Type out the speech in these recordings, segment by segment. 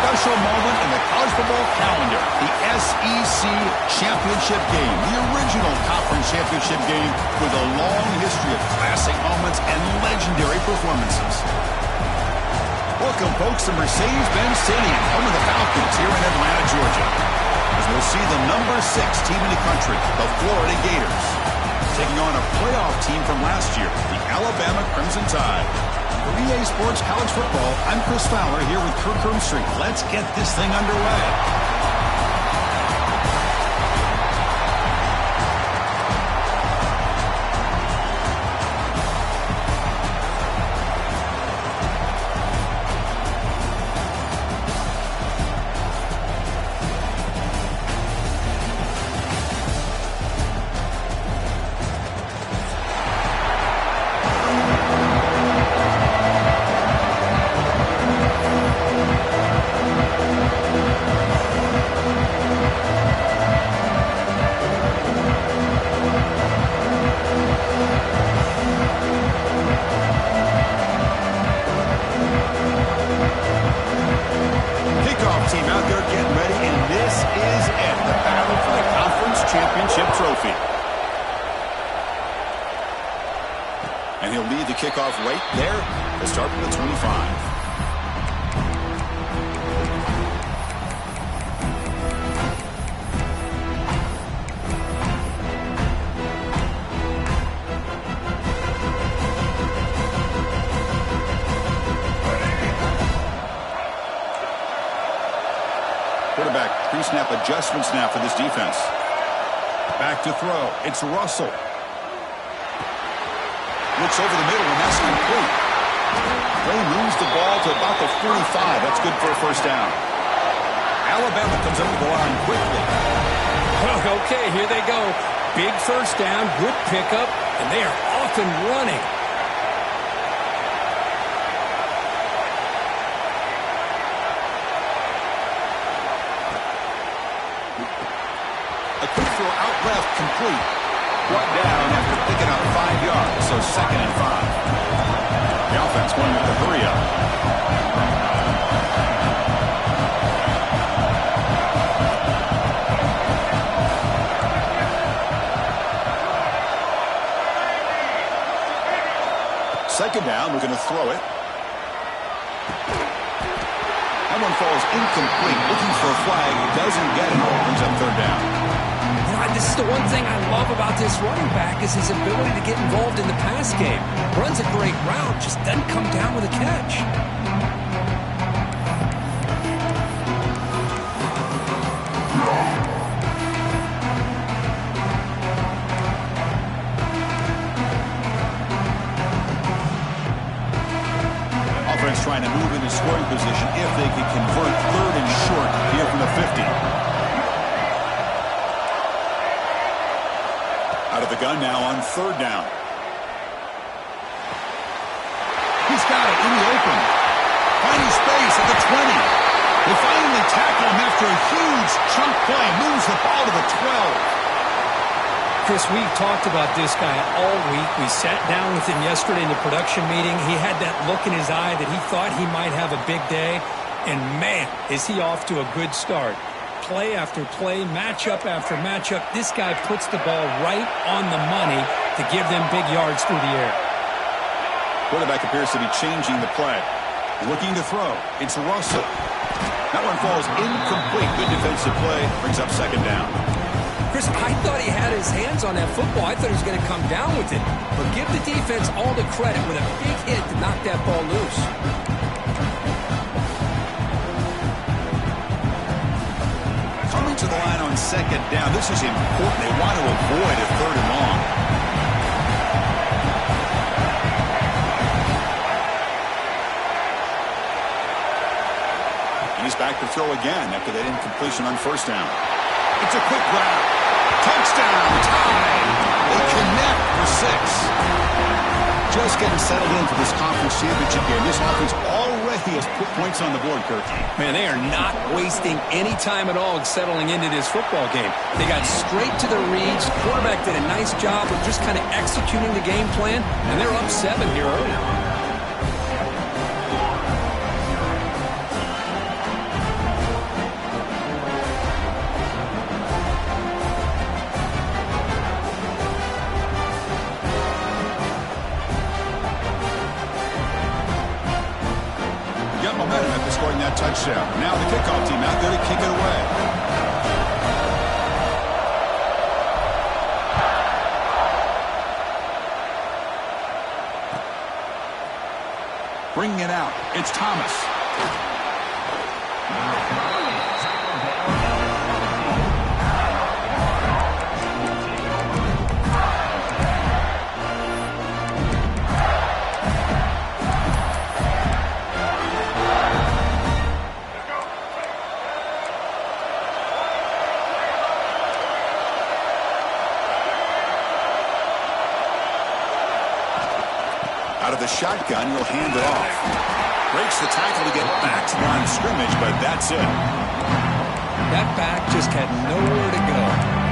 special moment in the college football calendar, the SEC Championship game, the original conference championship game with a long history of classic moments and legendary performances. Welcome, folks, to Mercedes-Benz Stadium, home of the Falcons here in Atlanta, Georgia, as we'll see the number 6 team in the country, the Florida Gators, taking on a playoff team from last year, the Alabama Crimson Tide. For EA Sports College Football, I'm Chris Fowler here with Kirk Hermstreet. Let's get this thing underway. And he'll lead the kickoff right there to start with the 25. Quarterback pre-snap adjustment snap for this defense. Back to throw. It's Russell. Looks over the middle, and that's complete. They moves the ball to about the 45. That's good for a first down. Alabama comes up with the line quickly. Okay, here they go. Big first down, good pickup, and they are off and running. A quick throw out left, complete. Brought down after picking up 5 yards, so 2nd and 5. The offense going with the hurry up. Second down, we're going to throw it. That one falls incomplete. Looking for a flag, doesn't get it. Brings up 3rd down. This is the one thing I love about this running back is his ability to get involved in the pass game. Runs a great route, just doesn't come down with a catch. Offense trying to move into scoring position if they can convert 3rd and short here from the 50. Out of the gun now on 3rd down. He's got it in the open. Finding space at the 20. They finally tackle him after a huge chunk play. Moves the ball to the 12. Chris, we've talked about this guy all week. We sat down with him yesterday in the production meeting. He had that look in his eye that he thought he might have a big day. And, man, is he off to a good start. Play after play, matchup after matchup, this guy puts the ball right on the money to give them big yards through the air. Quarterback appears to be changing the play. Looking to throw. It's Russell. That one falls incomplete. Good defensive play. Brings up 2nd down. Chris, I thought he had his hands on that football. I thought he was going to come down with it. But give the defense all the credit with a big hit to knock that ball loose. To the line on 2nd down. This is important. They want to avoid a 3rd and long. And he's back to throw again after that incompletion on 1st down. It's a quick grab. Touchdown. Tie. They connect for 6. Just getting settled into this conference championship game. This offense already has put points on the board, Kirk. Man, they are not wasting any time at all settling into this football game. They got straight to their reads. Quarterback did a nice job of just kind of executing the game plan, and they're up 7 here early. that touchdown. Now the kickoff team out there to kick it away. Bringing it out, it's Thomas. Out of the shotgun, he'll hand it off. Breaks the tackle to get back to the line of scrimmage, but that's it. That back just had nowhere to go.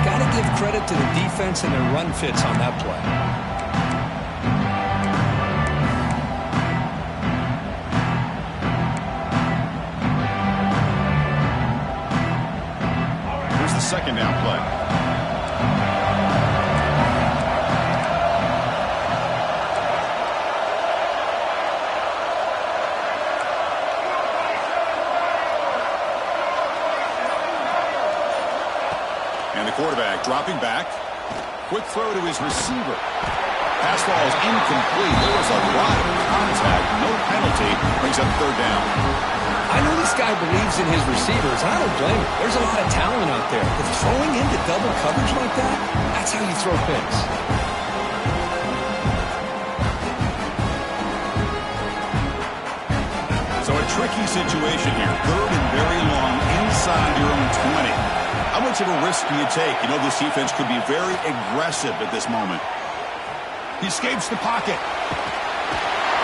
Got to give credit to the defense and their run fits on that play. Here's the second down play. And the quarterback dropping back. Quick throw to his receiver. Pass ball is incomplete. There was a lot of contact. No penalty. Brings up third down. I know this guy believes in his receivers. I don't blame him. There's a lot of talent out there. But throwing into double coverage like that, that's how you throw picks. So a tricky situation here. Third and very long inside your own 20. How much of a risk do you take? You know this defense could be very aggressive at this moment. He escapes the pocket.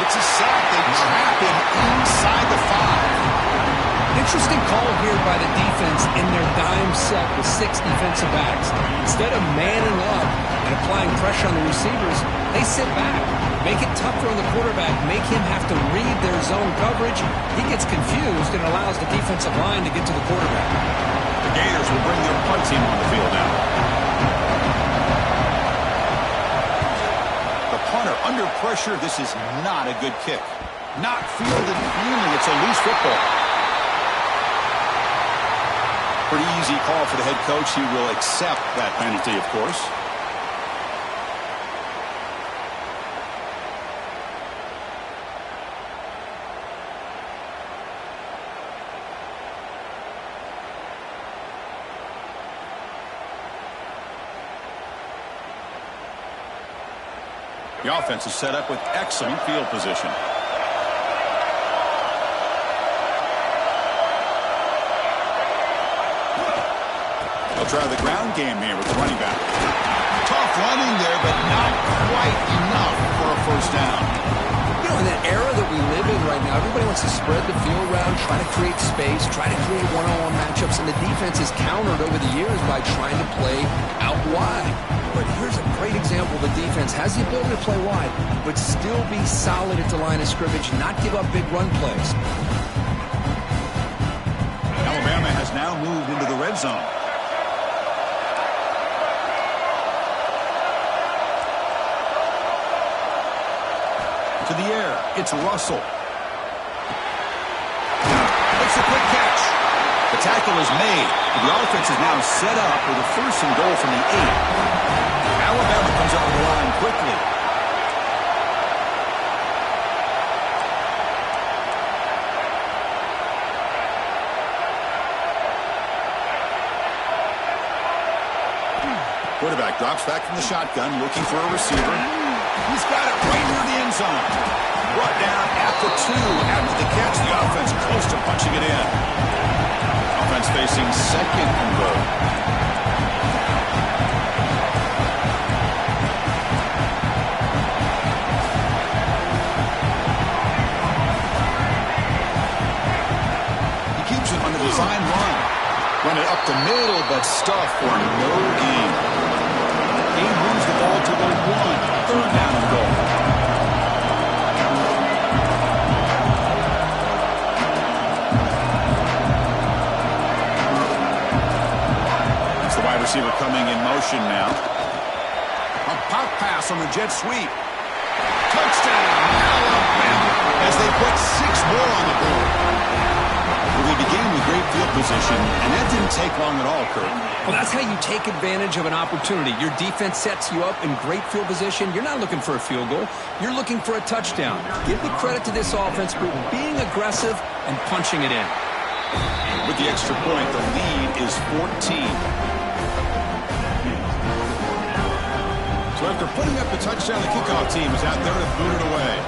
It's a sack. They trap him inside the 5. Interesting call here by the defense in their dime set with 6 defensive backs. Instead of manning up and applying pressure on the receivers, they sit back, make it tougher on the quarterback, make him have to read their zone coverage. He gets confused and allows the defensive line to get to the quarterback. The Gators will bring their punt team on the field now. The punter under pressure. This is not a good kick. Not fielded cleanly. It's a loose football. Pretty easy call for the head coach. He will accept that penalty, of course. The offense is set up with excellent field position. They'll try the ground game here with the running back. Tough running there, but not quite enough for a first down. You know, in that era that we live in right now, everybody wants to spread the field around, try to create space, try to create one-on-one matchups, and the defense is countered over the years by trying to play out wide. But here's a great example. The defense has the ability to play wide, but still be solid at the line of scrimmage, not give up big run plays. Alabama has now moved into the red zone. To the air, it's Russell. It's a quick catch. The tackle is made. The offense is now set up with a first and goal from the 8. Alabama comes up the line quickly. Quarterback drops back from the shotgun, looking for a receiver. He's got it right near the end zone. Brought down at the 2 after the catch. The offense close to punching it in. Offense facing second and goal. He keeps it on the design run. Run it up the middle, but stuff for no gain. He moves the ball to the 1. Third down and goal. It's the wide receiver coming in motion now. A pop pass on the jet sweep. Touchdown, Alabama, as they put 6 more on the board. Well, they began with great field position, and that didn't take long at all, Kurt. Well, that's how you take advantage of an opportunity. Your defense sets you up in great field position. You're not looking for a field goal. You're looking for a touchdown. Give the credit to this offense for being aggressive and punching it in. With the extra point, the lead is 14. So after putting up the touchdown, the kickoff team is out there to boot it away.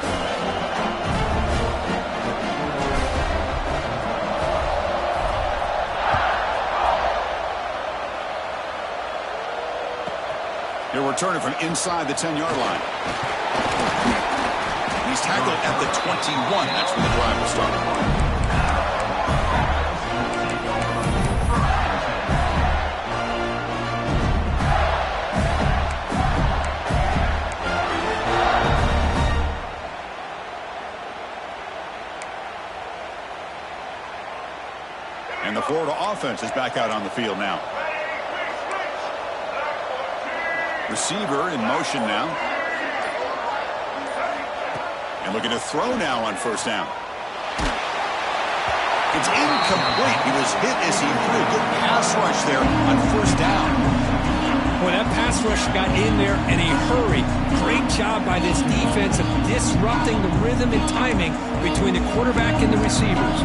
He'll return it from inside the 10-yard line. He's tackled at the 21. That's where the drive will start. And the Florida offense is back out on the field now. Receiver in motion now. And looking to throw now on first down. It's incomplete. He was hit as he threw. Good pass rush there on first down. Well, that pass rush got in there in a hurry. Great job by this defense of disrupting the rhythm and timing between the quarterback and the receivers.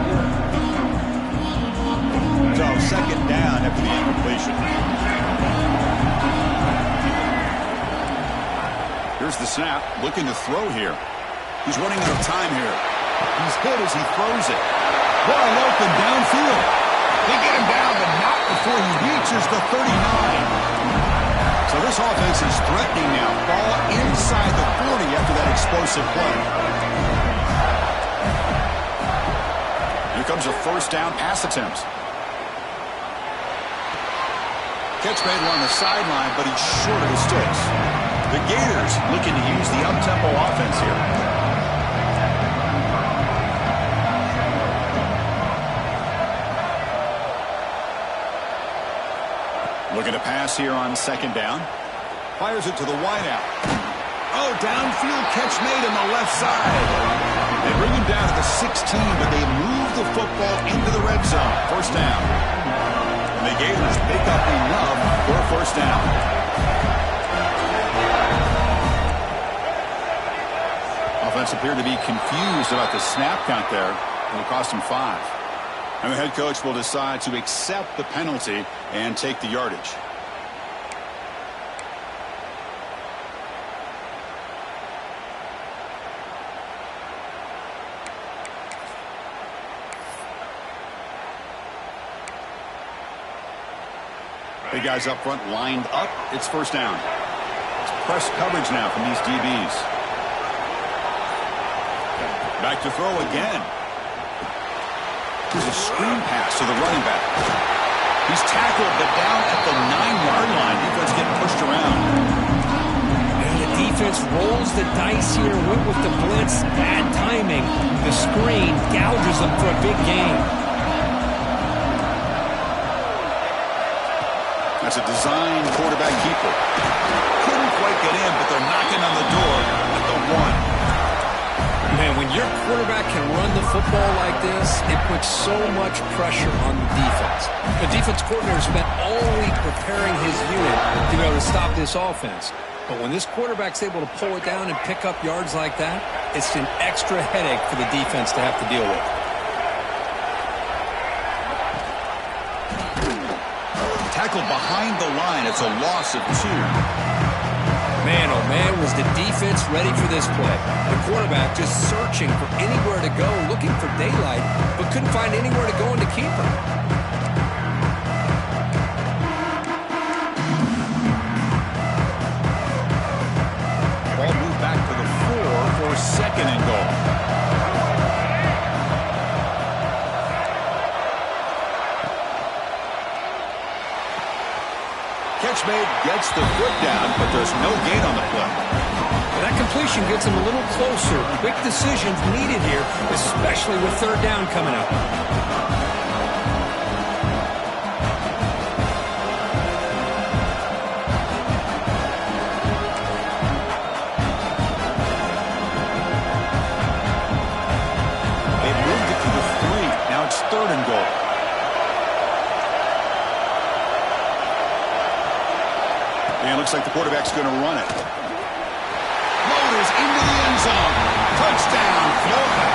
So second down after the incompletion. Here's the snap, looking to throw here. He's running out of time here. He's hit as he throws it. Wide open downfield. They get him down, but not before he reaches the 39. So this offense is threatening now. Ball inside the 40 after that explosive play. Here comes a first down pass attempt. Catch made along the sideline, but he's short of his sticks. The Gators looking to use the up-tempo offense here. Looking to pass here on second down. Fires it to the wideout. Oh, downfield catch made on the left side. They bring him down to the 16, but they move the football into the red zone. First down. And the Gators pick up enough for a first down. Offense appeared to be confused about the snap count there. It'll cost him 5. And the head coach will decide to accept the penalty and take the yardage. Big guys up front lined up. It's first down. It's press coverage now from these DBs. Back to throw again. Here's a screen pass to the running back. He's tackled, but down at the 9-yard line. Defense getting pushed around. And the defense rolls the dice here, went with the blitz. Bad timing. The screen gouges them for a big gain. That's a design quarterback keeper. Couldn't quite get in, but they're knocking on the door at the 1. Man, when your quarterback can run the football like this, it puts so much pressure on the defense. The defense coordinator spent all week preparing his unit to be able to stop this offense. But when this quarterback's able to pull it down and pick up yards like that, it's an extra headache for the defense to have to deal with. Tackled behind the line. It's a loss of 2. Man, oh man, was the defense ready for this play. The quarterback just searching for anywhere to go, looking for daylight, but couldn't find anywhere to go in the keeper. Ball moved back to the 4 for second and goal. Catch made, gets the foot down, but there's no gain on the play. That completion gets him a little closer. Quick decisions needed here, especially with third down coming up. They moved it to the 3. Now it's third and goal. Looks like the quarterback's going to run it. Motors into the end zone. Touchdown, Florida.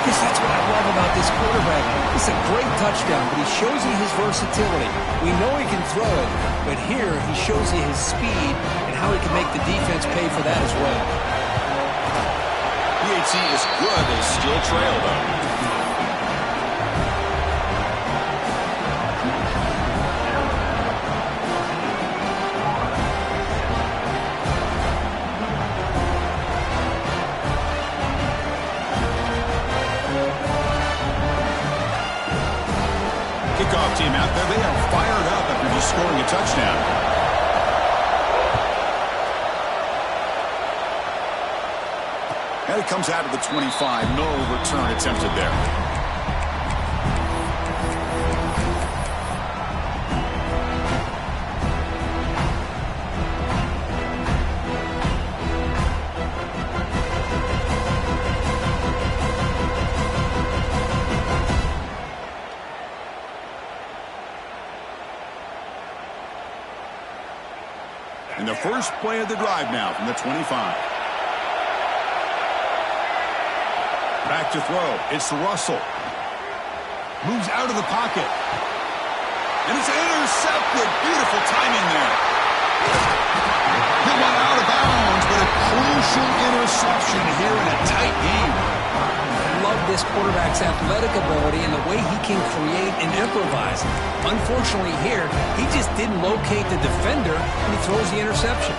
Yes, that's what I love about this quarterback. It's a great touchdown, but he shows you his versatility. We know he can throw it, but here he shows you his speed and how he can make the defense pay for that as well. PAT is good. They still trail, though. Kickoff team out there. They are fired up after just scoring a touchdown. And it comes out of the 25. No return attempted there. And the first play of the drive now from the 25. Back to throw. It's Russell. Moves out of the pocket. And it's intercepted. Beautiful timing there. He went out of bounds, but a crucial interception here in a tight game. I love this quarterback's athletic ability and the way he can create and improvise. Unfortunately here, he just didn't locate the defender and he throws the interception.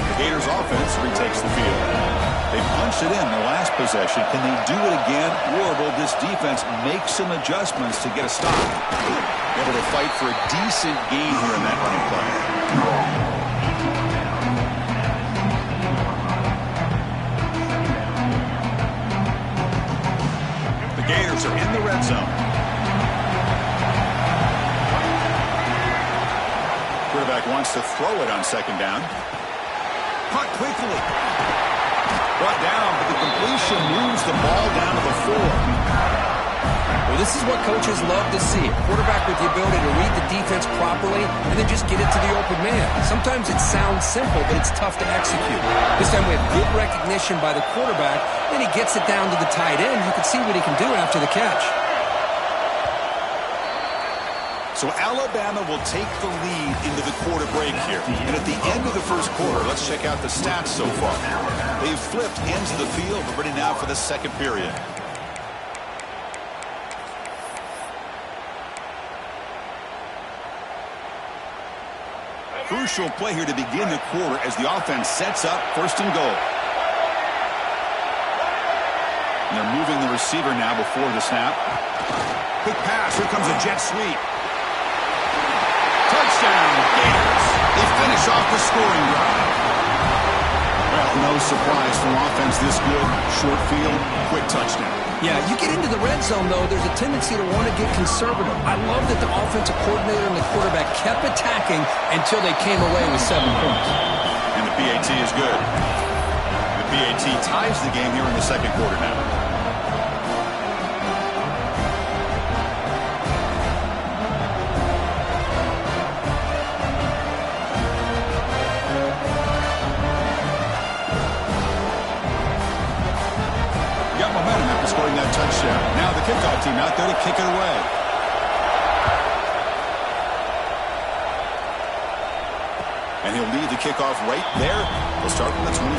The Gators offense retakes the field. They punched it in the last possession. Can they do it again, or will this defense make some adjustments to get a stop? Able to fight for a decent gain here in that running play. Gators are in the red zone. Quarterback wants to throw it on second down. Caught quickly. Brought down, but the completion moves the ball down to the 4. Well, this is what coaches love to see. A quarterback with the ability to read the defense properly and then just get it to the open man. Sometimes it sounds simple, but it's tough to execute. This time we have good recognition by the quarterback. Then he gets it down to the tight end. You can see what he can do after the catch. So Alabama will take the lead into the quarter break here. And at the end of the first quarter, let's check out the stats so far. They've flipped ends of the field. We're ready now for the second period. Crucial play here to begin the quarter as the offense sets up first and goal. And they're moving the receiver now before the snap. Quick pass. Here comes a jet sweep. Touchdown, Gators. They finish off the scoring drive. Well, no surprise from offense this good. Short field, quick touchdown. Yeah, you get into the red zone, though, there's a tendency to want to get conservative. I love that the offensive coordinator and the quarterback kept attacking until they came away with 7 points. And the PAT is good. The PAT ties the game here in the second quarter now. Scoring that touchdown. Now the kickoff team out there to kick it away. And he'll lead the kickoff right there. We'll start from the 25.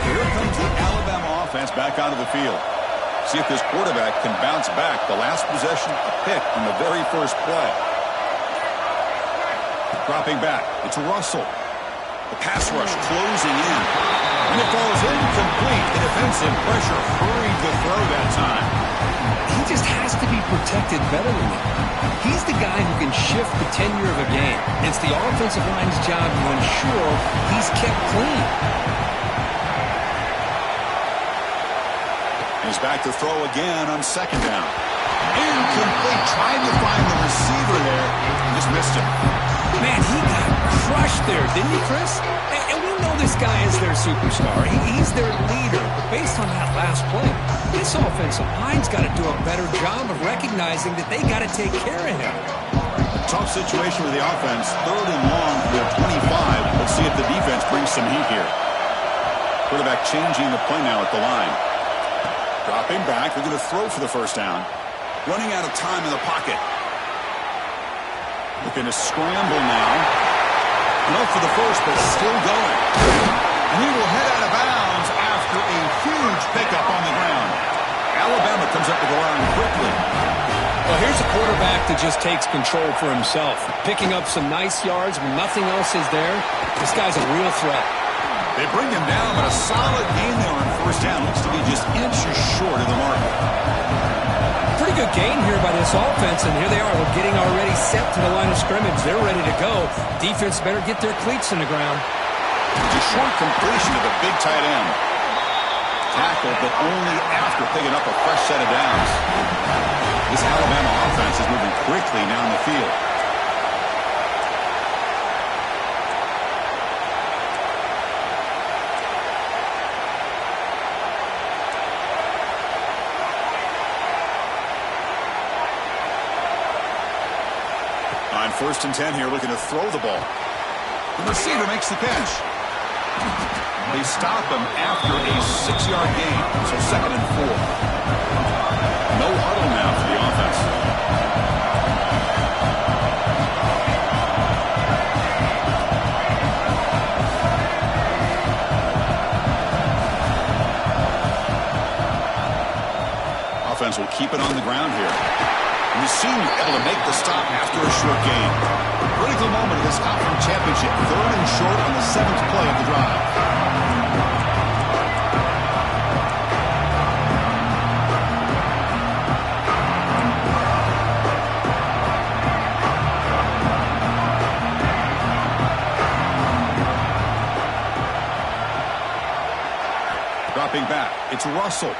Here comes the Alabama offense back onto the field. See if this quarterback can bounce back. The last possession, a pick on the very first play. Dropping back, it's Russell. The pass rush closing in. And it falls incomplete. The defensive pressure hurried the throw that time. He just has to be protected better than that. He's the guy who can shift the tenure of a game. It's the offensive line's job to ensure he's kept clean. He's back to throw again on second down. Incomplete, trying to find the receiver there. Just missed him. Man, he got crushed there, didn't he, Chris? And we know this guy is their superstar. He's their leader. But based on that last play, this offensive line's got to do a better job of recognizing that they got to take care of him. A tough situation with the offense. 3rd and long for their 25. Let's see if the defense brings some heat here. Quarterback changing the play now at the line. Dropping back. They're going to throw for the first down. Running out of time in the pocket. Looking to scramble now. No for the first, but still going. And he will head out of bounds after a huge pickup on the ground. Alabama comes up with the line quickly. Well, here's a quarterback that just takes control for himself. Picking up some nice yards when nothing else is there. This guy's a real threat. They bring him down, but a solid gain there on first down. Looks to be just inches short of the mark. Pretty good gain here by this offense, and here they are. They're getting already set to the line of scrimmage. They're ready to go. Defense better get their cleats in the ground. It's a short completion to the big tight end. Tackled, but only after picking up a fresh set of downs. This Alabama offense is moving quickly down the field. On 1st and 10 here, looking to throw the ball. The receiver makes the catch. They stop him after a 6-yard gain, so 2nd and 4. No huddle now for the offense. Offense will keep it on the ground here. And the senior able to make the stop after a short gain. Critical moment of this conference championship. 3rd and short on the 7th play of the drive. Dropping back, it's Russell.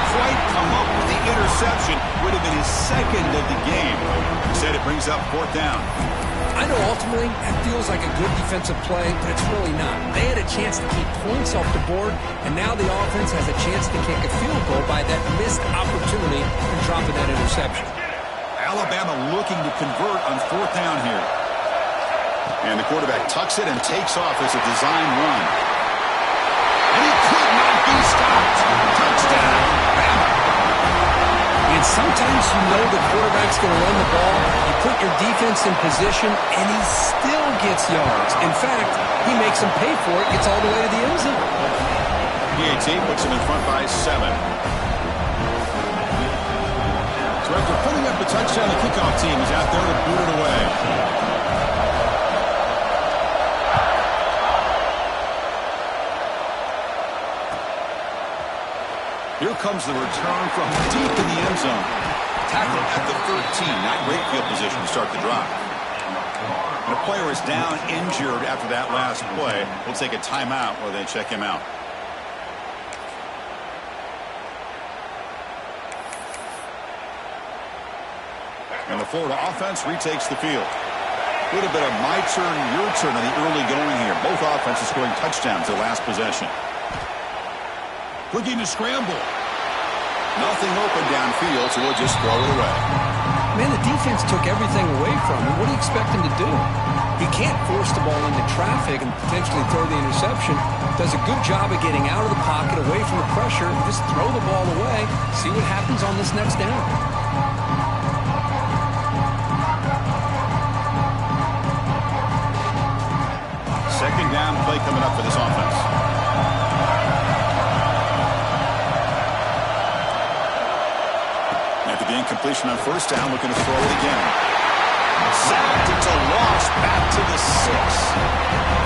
Quite come up with the interception. Would have been his 2nd of the game. Instead, it brings up 4th down. I know ultimately that feels like a good defensive play, but it's really not. They had a chance to keep points off the board, and now the offense has a chance to kick a field goal by that missed opportunity for dropping that interception. Alabama looking to convert on 4th down here. And the quarterback tucks it and takes off as a design run. And he could not be stopped. Touchdown, Bama. And sometimes you know the quarterback's going to run the ball. You put your defense in position, and he still gets yards. In fact, he makes them pay for it, gets all the way to the end zone. PAT puts him in front by 7. So after putting up the touchdown, the kickoff team is out there to boot it away. Here comes the return from deep in the end zone. Tackled at the 13. Not great field position to start the drive. And the player is down injured after that last play. We'll take a timeout while they check him out. And the Florida offense retakes the field. A little bit of my turn, your turn on the early going here. Both offenses scoring touchdowns their last possession. Looking to scramble. Nothing open downfield, so we'll just throw it away. Man, the defense took everything away from him. What do you expect him to do? He can't force the ball into traffic and potentially throw the interception. Does a good job of getting out of the pocket, away from the pressure, and just throw the ball away. See what happens on this next down. Second down play coming up for this offense. After the incompletion on first down, looking to throw it again. Sacked, it's a loss, back to the 6.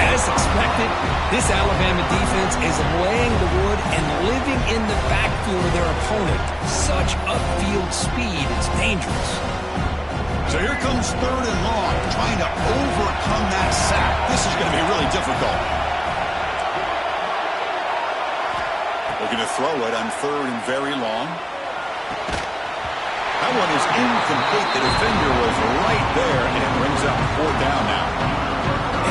As expected, this Alabama defense is laying the wood and living in the backfield of their opponent. Such upfield speed, it's dangerous. So here comes 3rd and long, trying to overcome that sack. This is going to be really difficult. Looking to throw it on 3rd and very long. That one is incomplete. The defender was right there, and it brings up 4th down now.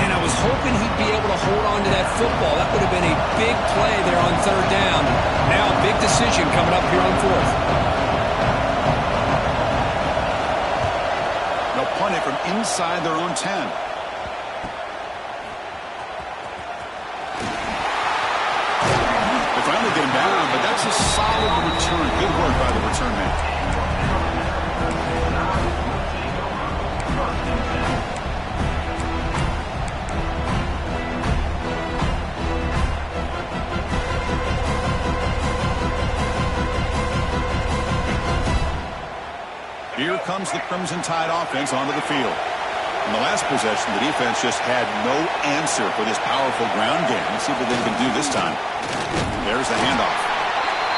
And I was hoping he'd be able to hold on to that football. That would have been a big play there on 3rd down. Now a big decision coming up here on 4th. They'll punt it from inside their own 10. They finally get him down, but that's a solid return. Good work by the return man. Here comes the Crimson Tide offense onto the field. In the last possession, the defense just had no answer for this powerful ground game. Let's see what they can do this time. There's the handoff.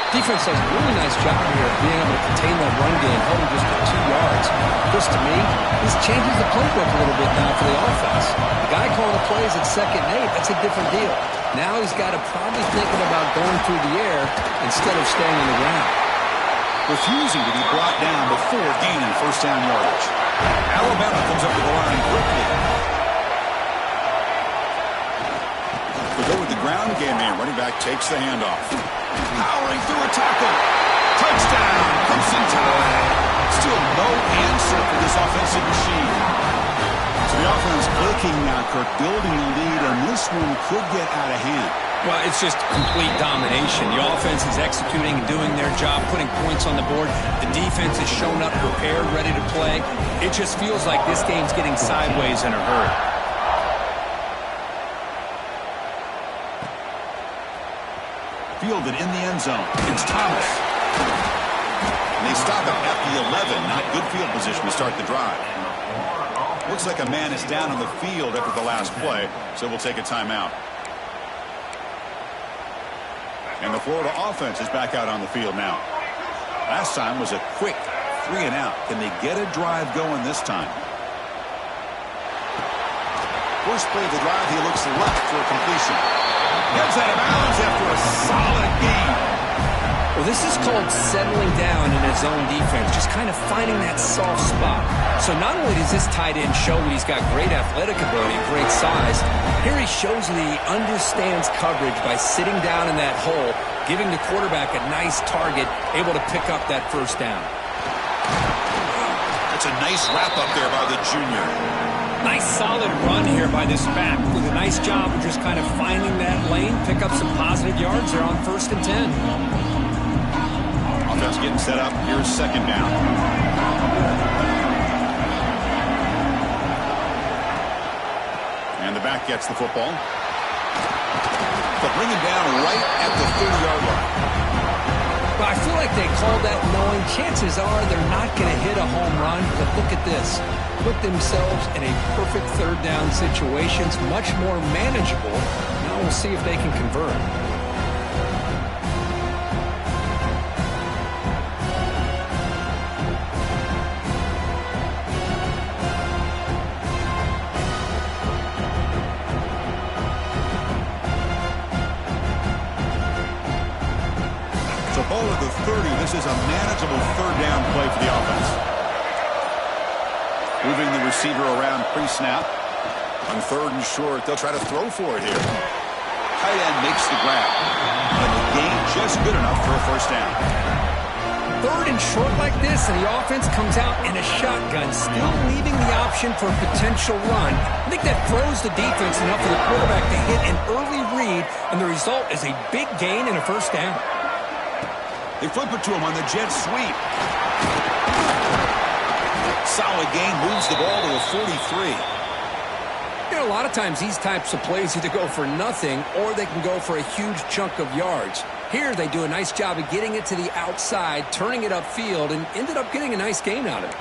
Defense does a really nice job here of being able to contain that run game, holding just to 2 yards. This, to me, this changes the playbook a little bit now for the offense. The guy calling the plays at 2nd and 8, that's a different deal. Now he's got to probably thinking about going through the air instead of staying on the ground. Refusing to be brought down before gaining 1st down yardage. Alabama comes up to the line quickly. We go with the ground game here. Running back takes the handoff. Powering through a tackle. Touchdown, Crimson Tide. Still no answer for this offensive machine. So the offense clicking now, Kirk, building a lead, and this one could get out of hand. Well, it's just complete domination. The offense is executing and doing their job, putting points on the board. The defense has shown up prepared, ready to play. It just feels like this game's getting sideways in a hurry. Fielded in the end zone. It's Thomas. And they stop him at the 11. Not good field position to start the drive. Looks like a man is down on the field after the last play, so we'll take a timeout. And the Florida offense is back out on the field now. Last time was a quick 3 and out. Can they get a drive going this time? First play of the drive, he looks left for a completion. Gets out of bounds after a solid game. Well, this is called settling down in his own defense, just kind of finding that soft spot. So not only does this tight end show that he's got great athletic ability and great size, here he shows that he understands coverage by sitting down in that hole, giving the quarterback a nice target, able to pick up that 1st down. That's a nice wrap up there by the junior. Nice solid run here by this back. Did a nice job of just kind of finding that lane, pick up some positive yards there on 1st and 10. Offense getting set up. Here's 2nd down. And the back gets the football. But bring him down right at the 30-yard line. Well, I feel like they called that knowing chances are they're not going to hit a home run. But look at this. Put themselves in a perfect 3rd down situation. It's much more manageable. Now we'll see if they can convert. Ball at the 30. This is a manageable 3rd down play for the offense. Moving the receiver around pre-snap. On 3rd and short, they'll try to throw for it here. Tight end makes the grab. And the gain just good enough for a 1st down. 3rd and short like this, and the offense comes out in a shotgun, still leaving the option for a potential run. I think that throws the defense enough for the quarterback to hit an early read, and the result is a big gain and a 1st down. They flip it to him on the jet sweep. Solid gain, moves the ball to a 43. You know, a lot of times these types of plays either go for nothing or they can go for a huge chunk of yards. Here they do a nice job of getting it to the outside, turning it upfield, and ended up getting a nice gain out of it.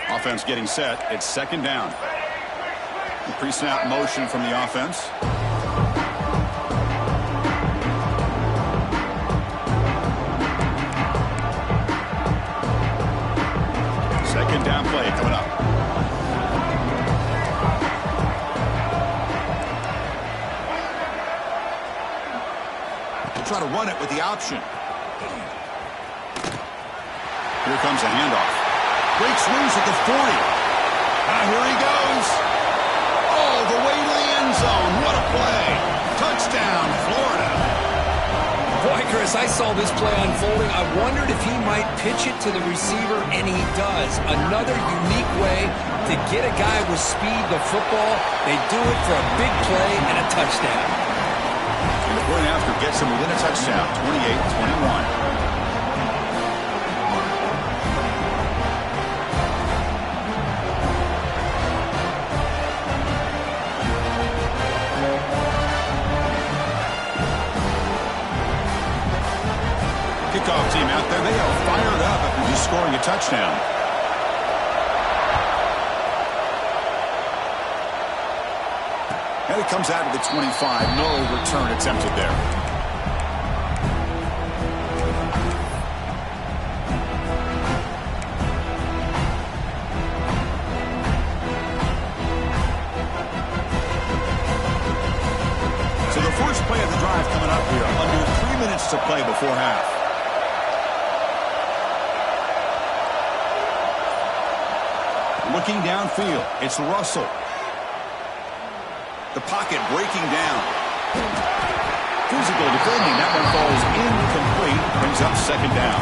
Offense getting set. It's 2nd down. Pre-snap motion from the offense. play coming up. We'll try to run it with the option. Here comes a handoff. Breaks loose at the 40. Here he goes. Oh, the way to the end zone. What a play. Touchdown, Florida. Boy, Chris, I saw this play unfolding. I wondered if he might pitch it to the receiver, and he does. Another unique way to get a guy with speed the football. They do it for a big play and a touchdown. And the point after gets him within a touchdown, 28-21. Kickoff team out there, they are fired up after just scoring a touchdown. And it comes out of the 25. No return attempted there. So the first play of the drive coming up here. Under 3 minutes to play before half. Looking downfield, it's Russell. The pocket breaking down. Physical defending, that one falls incomplete, brings up second down.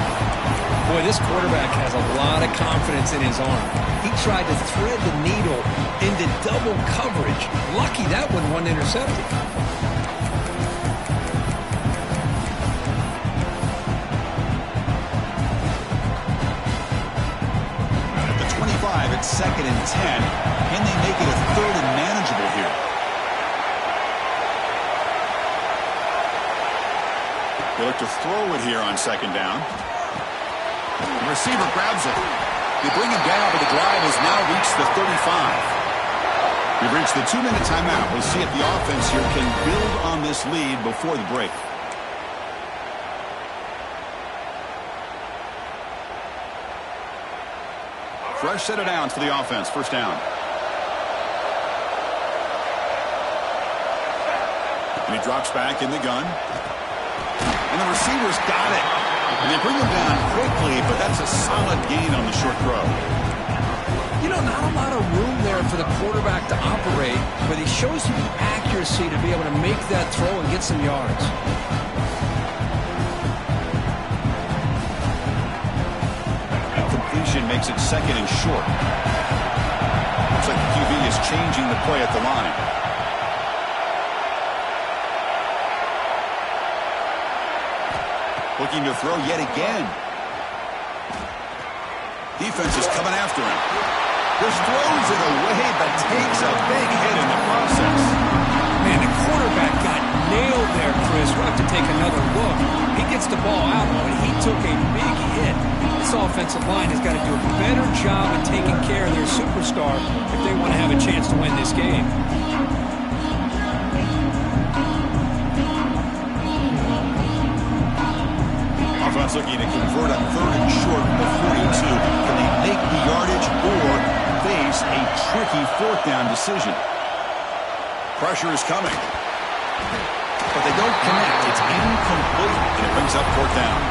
Boy, this quarterback has a lot of confidence in his arm. He tried to thread the needle into double coverage. Lucky that one wasn't intercepted. It's 2nd and 10. Can they make it a 3rd and manageable here? They look to throw it here on 2nd down. The receiver grabs it. They bring him down, but the drive has now reached the 35. We've reached the 2-minute timeout. We'll see if the offense here can build on this lead before the break. Fresh set of downs for the offense. First down. And he drops back in the gun. And the receiver's got it. And they bring him down quickly, but that's a solid gain on the short throw. You know, not a lot of room there for the quarterback to operate, but he shows you the accuracy to be able to make that throw and get some yards. Makes it 2nd and short. Looks like the QB is changing the play at the line. Looking to throw yet again. Defense is coming after him. Just throws it away, but takes a big hit in the process. Man, the quarterback got nailed there, Chris. We'll have to take another look. He gets the ball out, but he took a big hit. This offensive line has got to do a better job of taking care of their superstar if they want to have a chance to win this game. Offense looking to convert on 3rd and short from the 42. Can they make the yardage or face a tricky 4th down decision? Pressure is coming. But they don't connect. It's incomplete, and it brings up 4th down.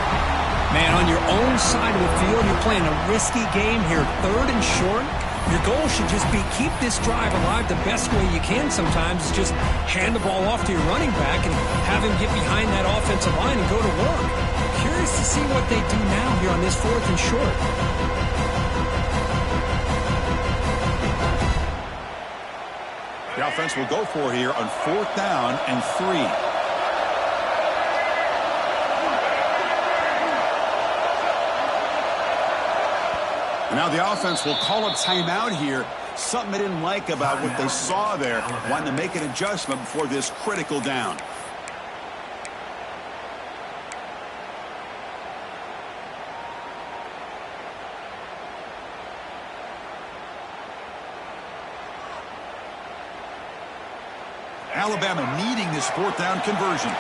Man, on your own side of the field, you're playing a risky game here, 3rd and short. Your goal should just be keep this drive alive the best way you can sometimes is just hand the ball off to your running back and have him get behind that offensive line and go to work. Curious to see what they do now here on this 4th and short. The offense will go for here on 4th down and 3. Now the offense will call a timeout here. Something they didn't like about what they saw there. Wanting to make an adjustment before this critical down. Alabama needing this 4th down conversion.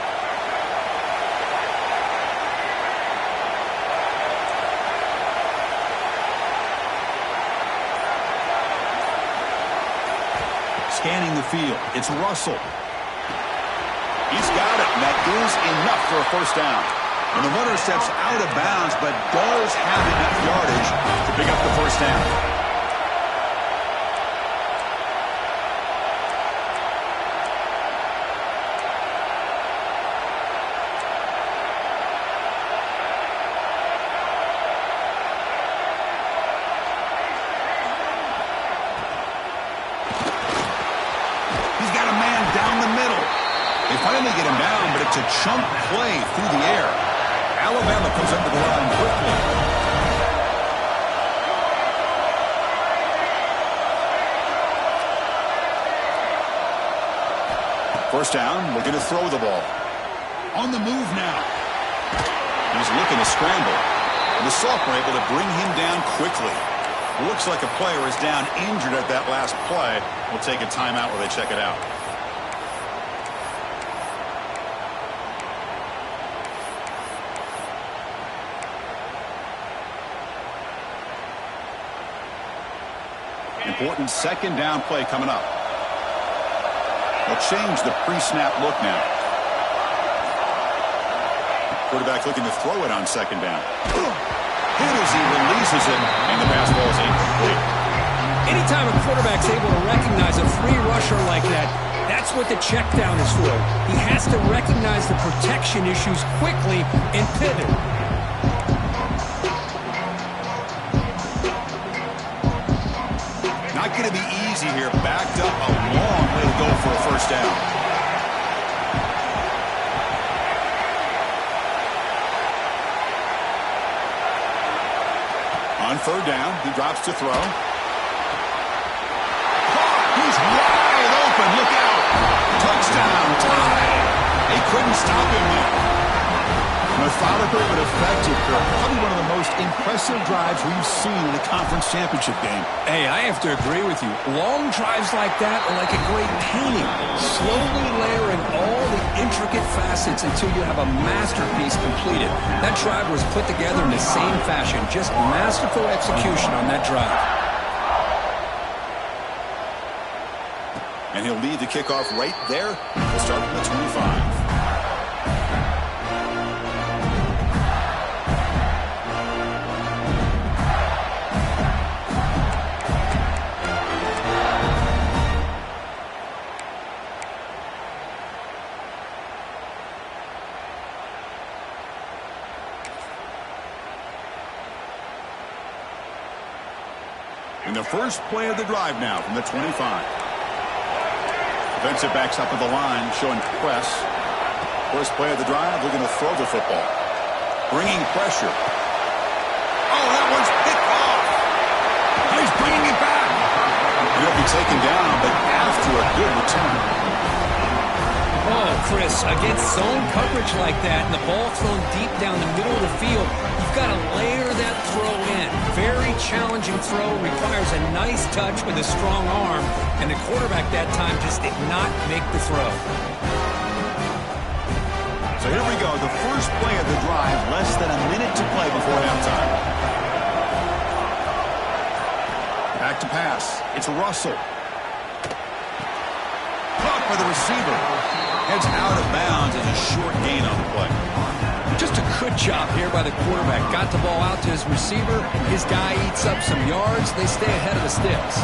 Scanning the field. It's Russell. He's got it, and that is enough for a first down. And the runner steps out of bounds, but does have enough yardage to pick up the first down. Finally get him down, but it's a chunk play through the air. Alabama comes up to the line quickly. First down, we're going to throw the ball. On the move now. He's looking to scramble. And the Soft were able to bring him down quickly. It looks like a player is down injured at that last play. We'll take a timeout while they check it out. Important second down play coming up. They'll change the pre-snap look now. Quarterback looking to throw it on second down. Hit as he releases it, and the pass ball is incomplete. Anytime a quarterback's able to recognize a free rusher like that, that's what the check down is for. He has to recognize the protection issues quickly and pivot. Not going to be easy here. Backed up a long way to go for a first down. On third down, he drops to throw. He's wide open. Look out. Touchdown. Tie. They couldn't stop him there. Methodical but effective, Kirk. Probably one of the most impressive drives we've seen in a conference championship game. Hey, I have to agree with you. Long drives like that are like a great painting. Slowly layering all the intricate facets until you have a masterpiece completed. That drive was put together in the same fashion. Just masterful execution on that drive. And he'll lead the kickoff right there. We'll start from the 25. The first play of the drive now from the 25. Defensive backs up at the line, showing press. First play of the drive, they're going to throw the football. Bringing pressure. Oh, that one's picked off. He's bringing it back. He'll be taken down, but after a good return. Oh, Chris, against zone coverage like that and the ball thrown deep down the middle of the field, you've got to layer that throw in. Very challenging throw, requires a nice touch with a strong arm, and the quarterback that time just did not make the throw. So here we go, the first play of the drive, less than a minute to play before halftime. Back to pass. It's Russell. Caught by the receiver. Heads out of bounds as a short gain on the play. Just a good job here by the quarterback. Got the ball out to his receiver. His guy eats up some yards. They stay ahead of the sticks.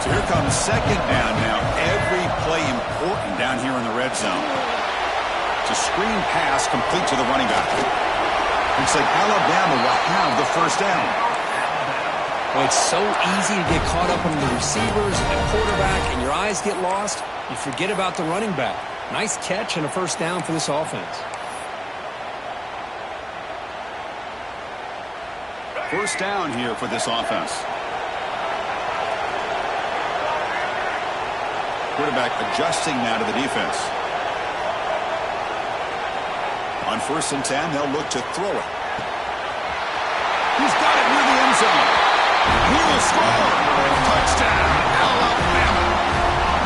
So here comes second down now. Every play important down here in the red zone. It's a screen pass complete to the running back. Looks like Alabama will have the first down. Well, it's so easy to get caught up on the receivers and the quarterback, and your eyes get lost. You forget about the running back. Nice catch and a first down for this offense. First down here for this offense. Quarterback adjusting now to the defense. On 1st and 10, they'll look to throw it. He's got it near the end zone. He will score. Touchdown, Alabama.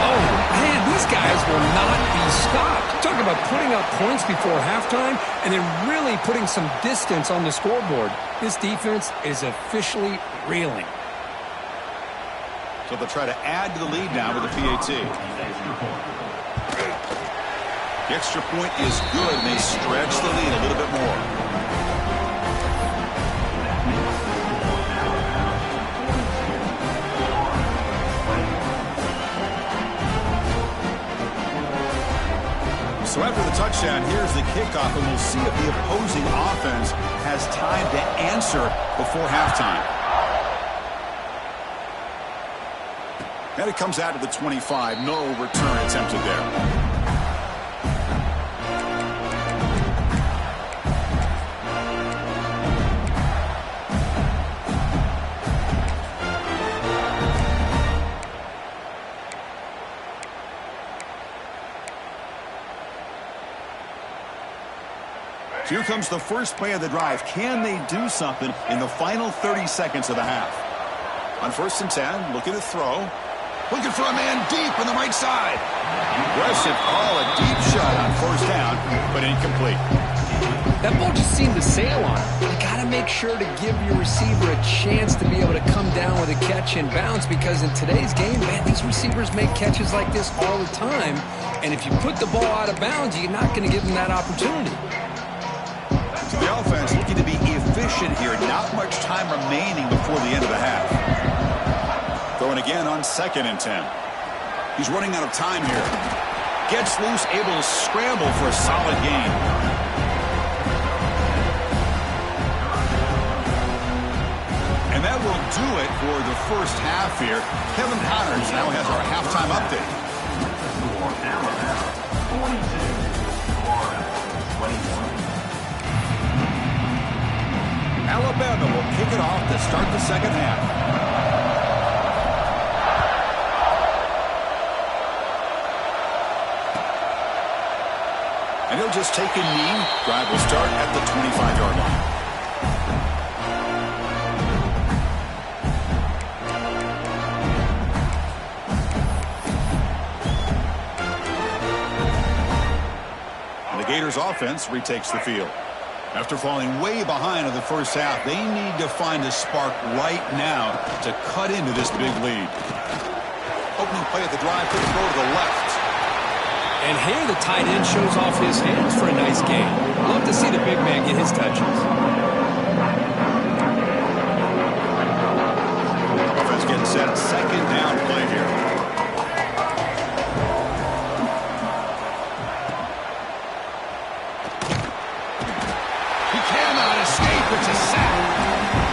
Oh, man, these guys will not be stopped. Talk about putting up points before halftime and then really putting some distance on the scoreboard. This defense is officially reeling. So they'll try to add to the lead now with the PAT. The extra point is good, and they stretch the lead a little bit more. So after the touchdown, here's the kickoff, and we'll see if the opposing offense has time to answer before halftime. And it comes out to the 25. No return attempted there. Here comes the first play of the drive. Can they do something in the final 30 seconds of the half? On 1st and 10, look at the throw. Looking for a man deep on the right side. Aggressive call, a deep shot on 1st down, but incomplete. That ball just seemed to sail on him. You got to make sure to give your receiver a chance to be able to come down with a catch and bounce, because in today's game, man, these receivers make catches like this all the time. And if you put the ball out of bounds, you're not going to give them that opportunity. So the offense looking to be efficient here. Not much time remaining before the end of the half. Throwing again on 2nd and 10. He's running out of time here. Gets loose, able to scramble for a solid gain. And that will do it for the first half here. Kevin Connors now has our halftime update. Alabama will kick it off to start the second half. And he'll just take a knee. Drive will start at the 25-yard line. And the Gators offense retakes the field. After falling way behind in the first half, they need to find a spark right now to cut into this big lead. Opening play at the drive, could throw to the left. And here the tight end shows off his hands for a nice game. Love to see the big man get his touches. Offense getting set. 2nd down play here. It's a sack.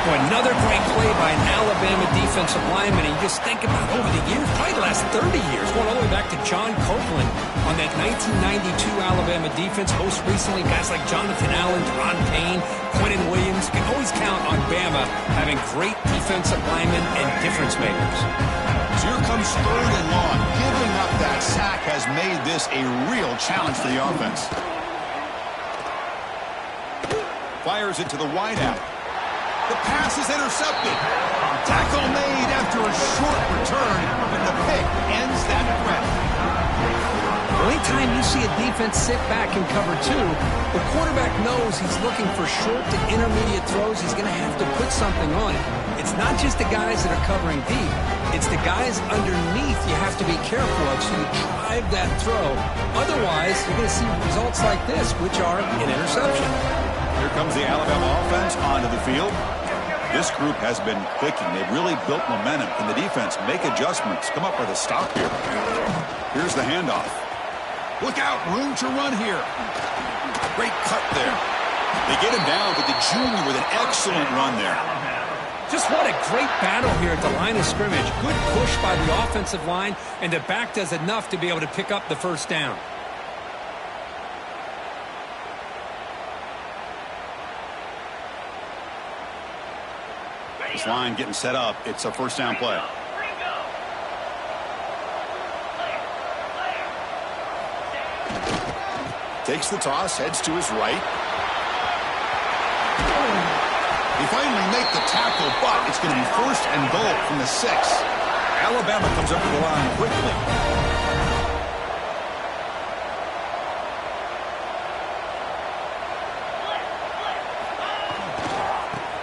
Well, another great play by an Alabama defensive lineman. And you just think about over the years, probably the last 30 years, going all the way back to John Copeland on that 1992 Alabama defense. Most recently, guys like Jonathan Allen, Ron Payne, Quentin Williams. You can always count on Bama having great defensive linemen and difference makers. So here comes 3rd and long. Giving up that sack has made this a real challenge for the offense. Fires it to the wideout. The pass is intercepted. Tackle made after a short return, and the pick ends that threat. Well, anytime you see a defense sit back and cover 2, the quarterback knows he's looking for short to intermediate throws. He's going to have to put something on it. It's not just the guys that are covering deep. It's the guys underneath you have to be careful of, so you drive that throw. Otherwise, you're going to see results like this, which are an interception. Here comes the Alabama offense onto the field. This group has been clicking. They've really built momentum. Can the defense make adjustments? Come up with a stop here. Here's the handoff. Look out, room to run here. Great cut there. They get him down, but the junior with an excellent run there. Just what a great battle here at the line of scrimmage. Good push by the offensive line, and the back does enough to be able to pick up the first down. This line getting set up. It's a 1st down play. Takes the toss, heads to his right. They finally make the tackle, but it's going to be 1st and goal from the 6. Alabama comes up to the line quickly.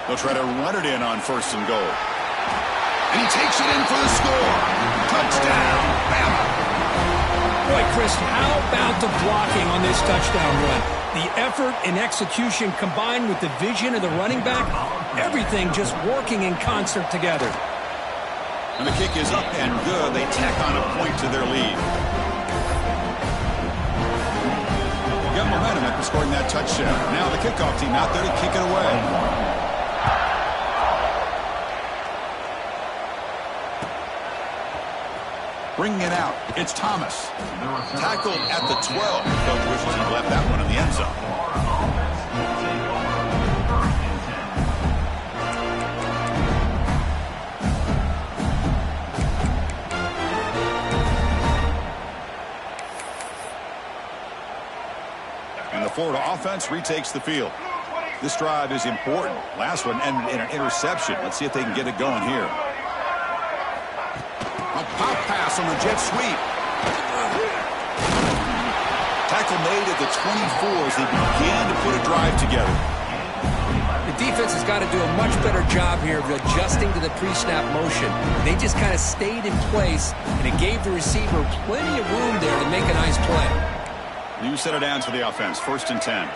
They'll try to run it in on 1st and goal. And he takes it in for the score. Touchdown, Bama. Boy, Chris, how about the blocking on this touchdown run? The effort and execution combined with the vision of the running back, everything just working in concert together. And the kick is up and good. They tack on a point to their lead. Got momentum after scoring that touchdown. Now the kickoff team out there to kick it away. Bringing it out, it's Thomas. Tackled at the 12. Coach wishes he left that one in the end zone. And the Florida offense retakes the field. This drive is important. Last one ended in an interception. Let's see if they can get it going here. A pop pass on the jet sweep. Tackle made at the 24 as they began to put a drive together. The defense has got to do a much better job here of adjusting to the pre-snap motion. They just kind of stayed in place, and it gave the receiver plenty of room there to make a nice play. New set of downs for the offense. 1st and 10.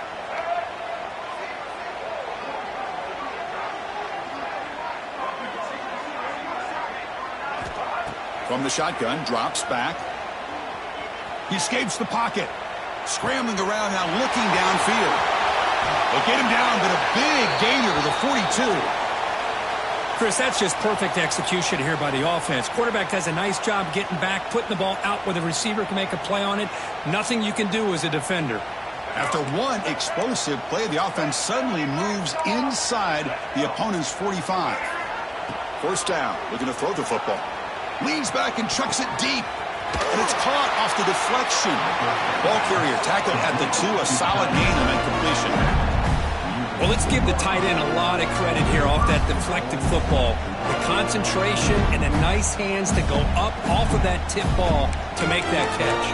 From the shotgun, drops back. He escapes the pocket. Scrambling around now, looking downfield. They'll get him down, but a big gainer to the 42. Chris, that's just perfect execution here by the offense. Quarterback does a nice job getting back, putting the ball out where the receiver can make a play on it. Nothing you can do as a defender. After one explosive play, the offense suddenly moves inside the opponent's 45. 1st down, looking to throw the football. Leans back and chucks it deep. And it's caught off the deflection. Ball carrier tackled at the 2. A solid gain and then completion. Well, let's give the tight end a lot of credit here off that deflected football. The concentration and the nice hands to go up off of that tip ball to make that catch.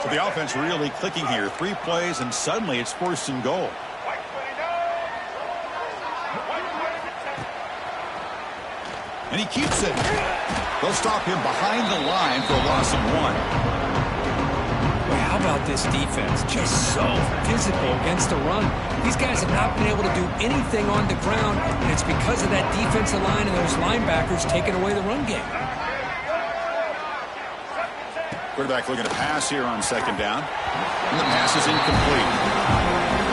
So the offense really clicking here. 3 plays, and suddenly it's 1st and goal. And he keeps it. They'll stop him behind the line for a loss of 1. Well, how about this defense? Just so physical against the run. These guys have not been able to do anything on the ground, and it's because of that defensive line and those linebackers taking away the run game. Quarterback looking to pass here on 2nd down. And the pass is incomplete.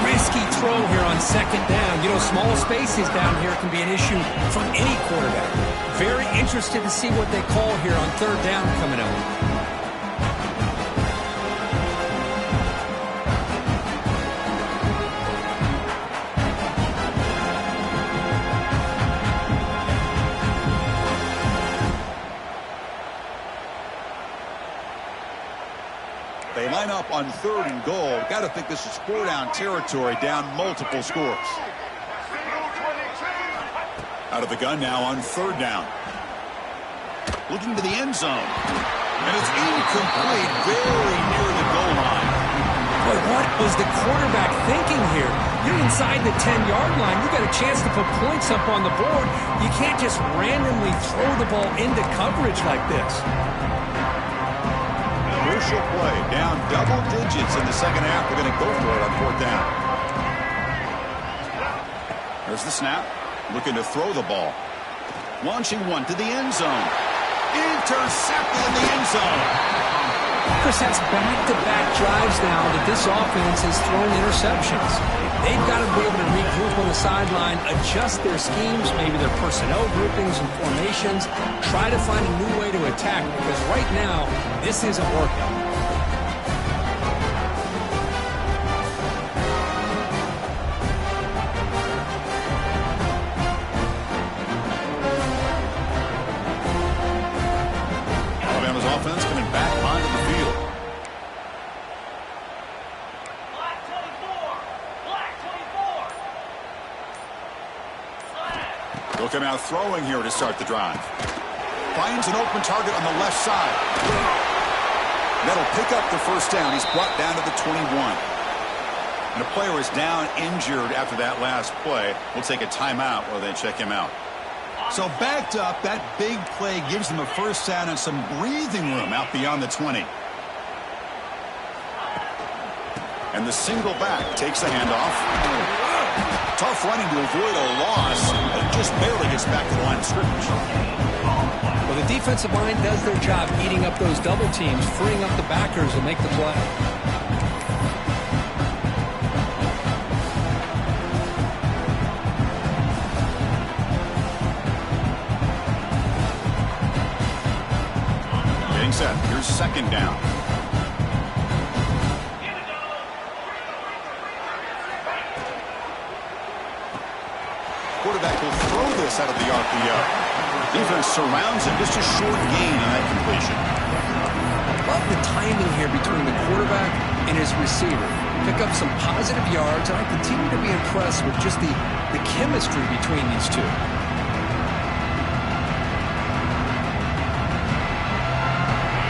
Risky throw here on 2nd down. You know, small spaces down here can be an issue for any quarterback. Very interested to see what they call here on 3rd down coming up. They line up on 3rd and goal. Got to think this is 4-down territory, down multiple scores. Out of the gun now on 3rd down. Looking to the end zone. And it's incomplete, very near the goal line. Boy, what was the quarterback thinking here? You're inside the 10-yard line. You got a chance to put points up on the board. You can't just randomly throw the ball into coverage like this. Crucial play, down double digits in the 2nd half. They're going to go for it on 4th down. There's the snap. Looking to throw the ball. Launching one to the end zone. Intercepted in the end zone. Chris, that's back-to-back drives now that this offense has thrown interceptions. They've got to be able to regroup on the sideline, adjust their schemes, maybe their personnel groupings and formations, try to find a new way to attack, because right now, this isn't working. Alabama's offense coming back onto the field. They'll come out throwing here to start the drive. Finds an open target on the left side. That'll pick up the first down. He's brought down to the 21. And the player is down injured after that last play. We'll take a timeout while they check him out. So backed up, that big play gives them a first down and some breathing room out beyond the 20. And the single back takes the handoff. Tough running to avoid a loss, but just barely gets back to the line of scrimmage. Well, the defensive line does their job eating up those double teams, freeing up the backers to make the play. Getting set. Here's second down. Quarterback will throw this out of the RPO. Defense surrounds him. Just a short gain on that completion. Love the timing here between the quarterback and his receiver. Pick up some positive yards, and I continue to be impressed with just the chemistry between these two.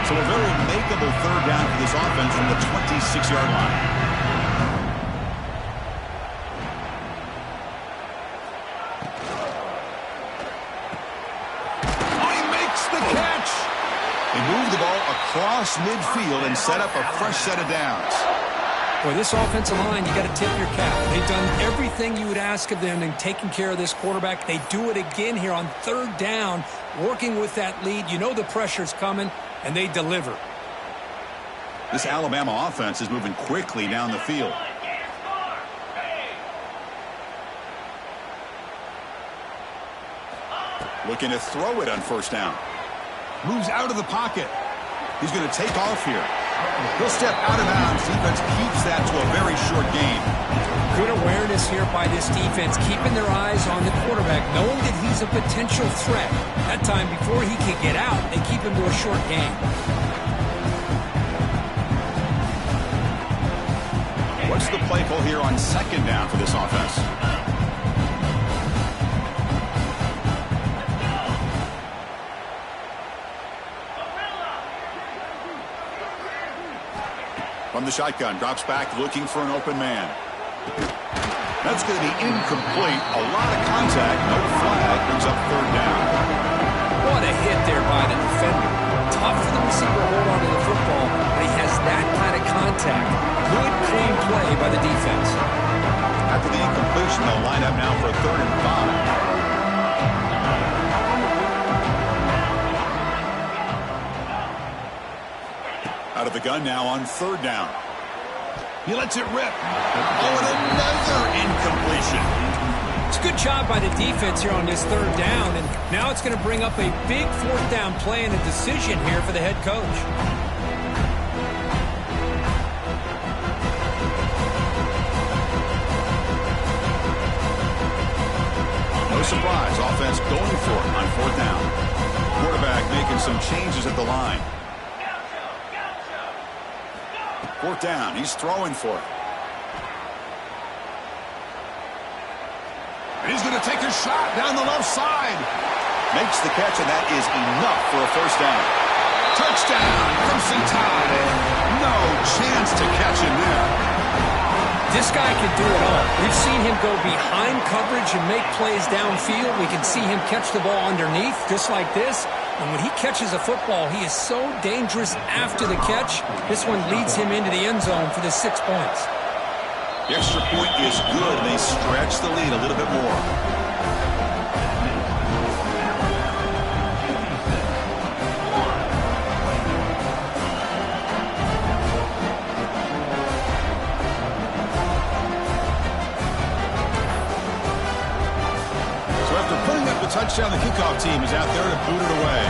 So a very makeable third down for this offense from the 26-yard line. Move the ball across midfield and set up a fresh set of downs. Boy, this offensive line, you got to tip your cap. They've done everything you would ask of them in taking care of this quarterback. They do it again here on third down, working with that lead. You know the pressure's coming, and they deliver. This Alabama offense is moving quickly down the field. Looking to throw it on first down. Moves out of the pocket. He's going to take off here. He'll step out of bounds. Defense keeps that to a very short gain. Good awareness here by this defense, keeping their eyes on the quarterback, knowing that he's a potential threat. That time, before he can get out, they keep him to a short gain. What's the play call here on second down for this offense? From the shotgun, drops back, looking for an open man. That's going to be incomplete. A lot of contact, no flag, brings up third down. What a hit there by the defender. Tough for the receiver to hold on to the football, but he has that kind of contact. Good, clean play by the defense. After the incompletion, they'll line up now for a 3rd and 5. Out of the gun now on third down. He lets it rip. Oh, and another incompletion. It's a good job by the defense here on this third down, and now it's going to bring up a big fourth down play and a decision here for the head coach. No surprise, offense going for it on fourth down. Quarterback making some changes at the line. Fourth down, he's throwing for it. And he's going to take a shot down the left side. Makes the catch, and that is enough for a first down. Touchdown, Crimson Tide. No chance to catch him there. This guy can do it all. We've seen him go behind coverage and make plays downfield. We can see him catch the ball underneath, just like this. And when he catches a football, he is so dangerous after the catch. This one leads him into the end zone for the 6 points. The extra point is good, and they stretch the lead a little bit more. So after putting up the touchdown, the kickoff team is out there to boot it away.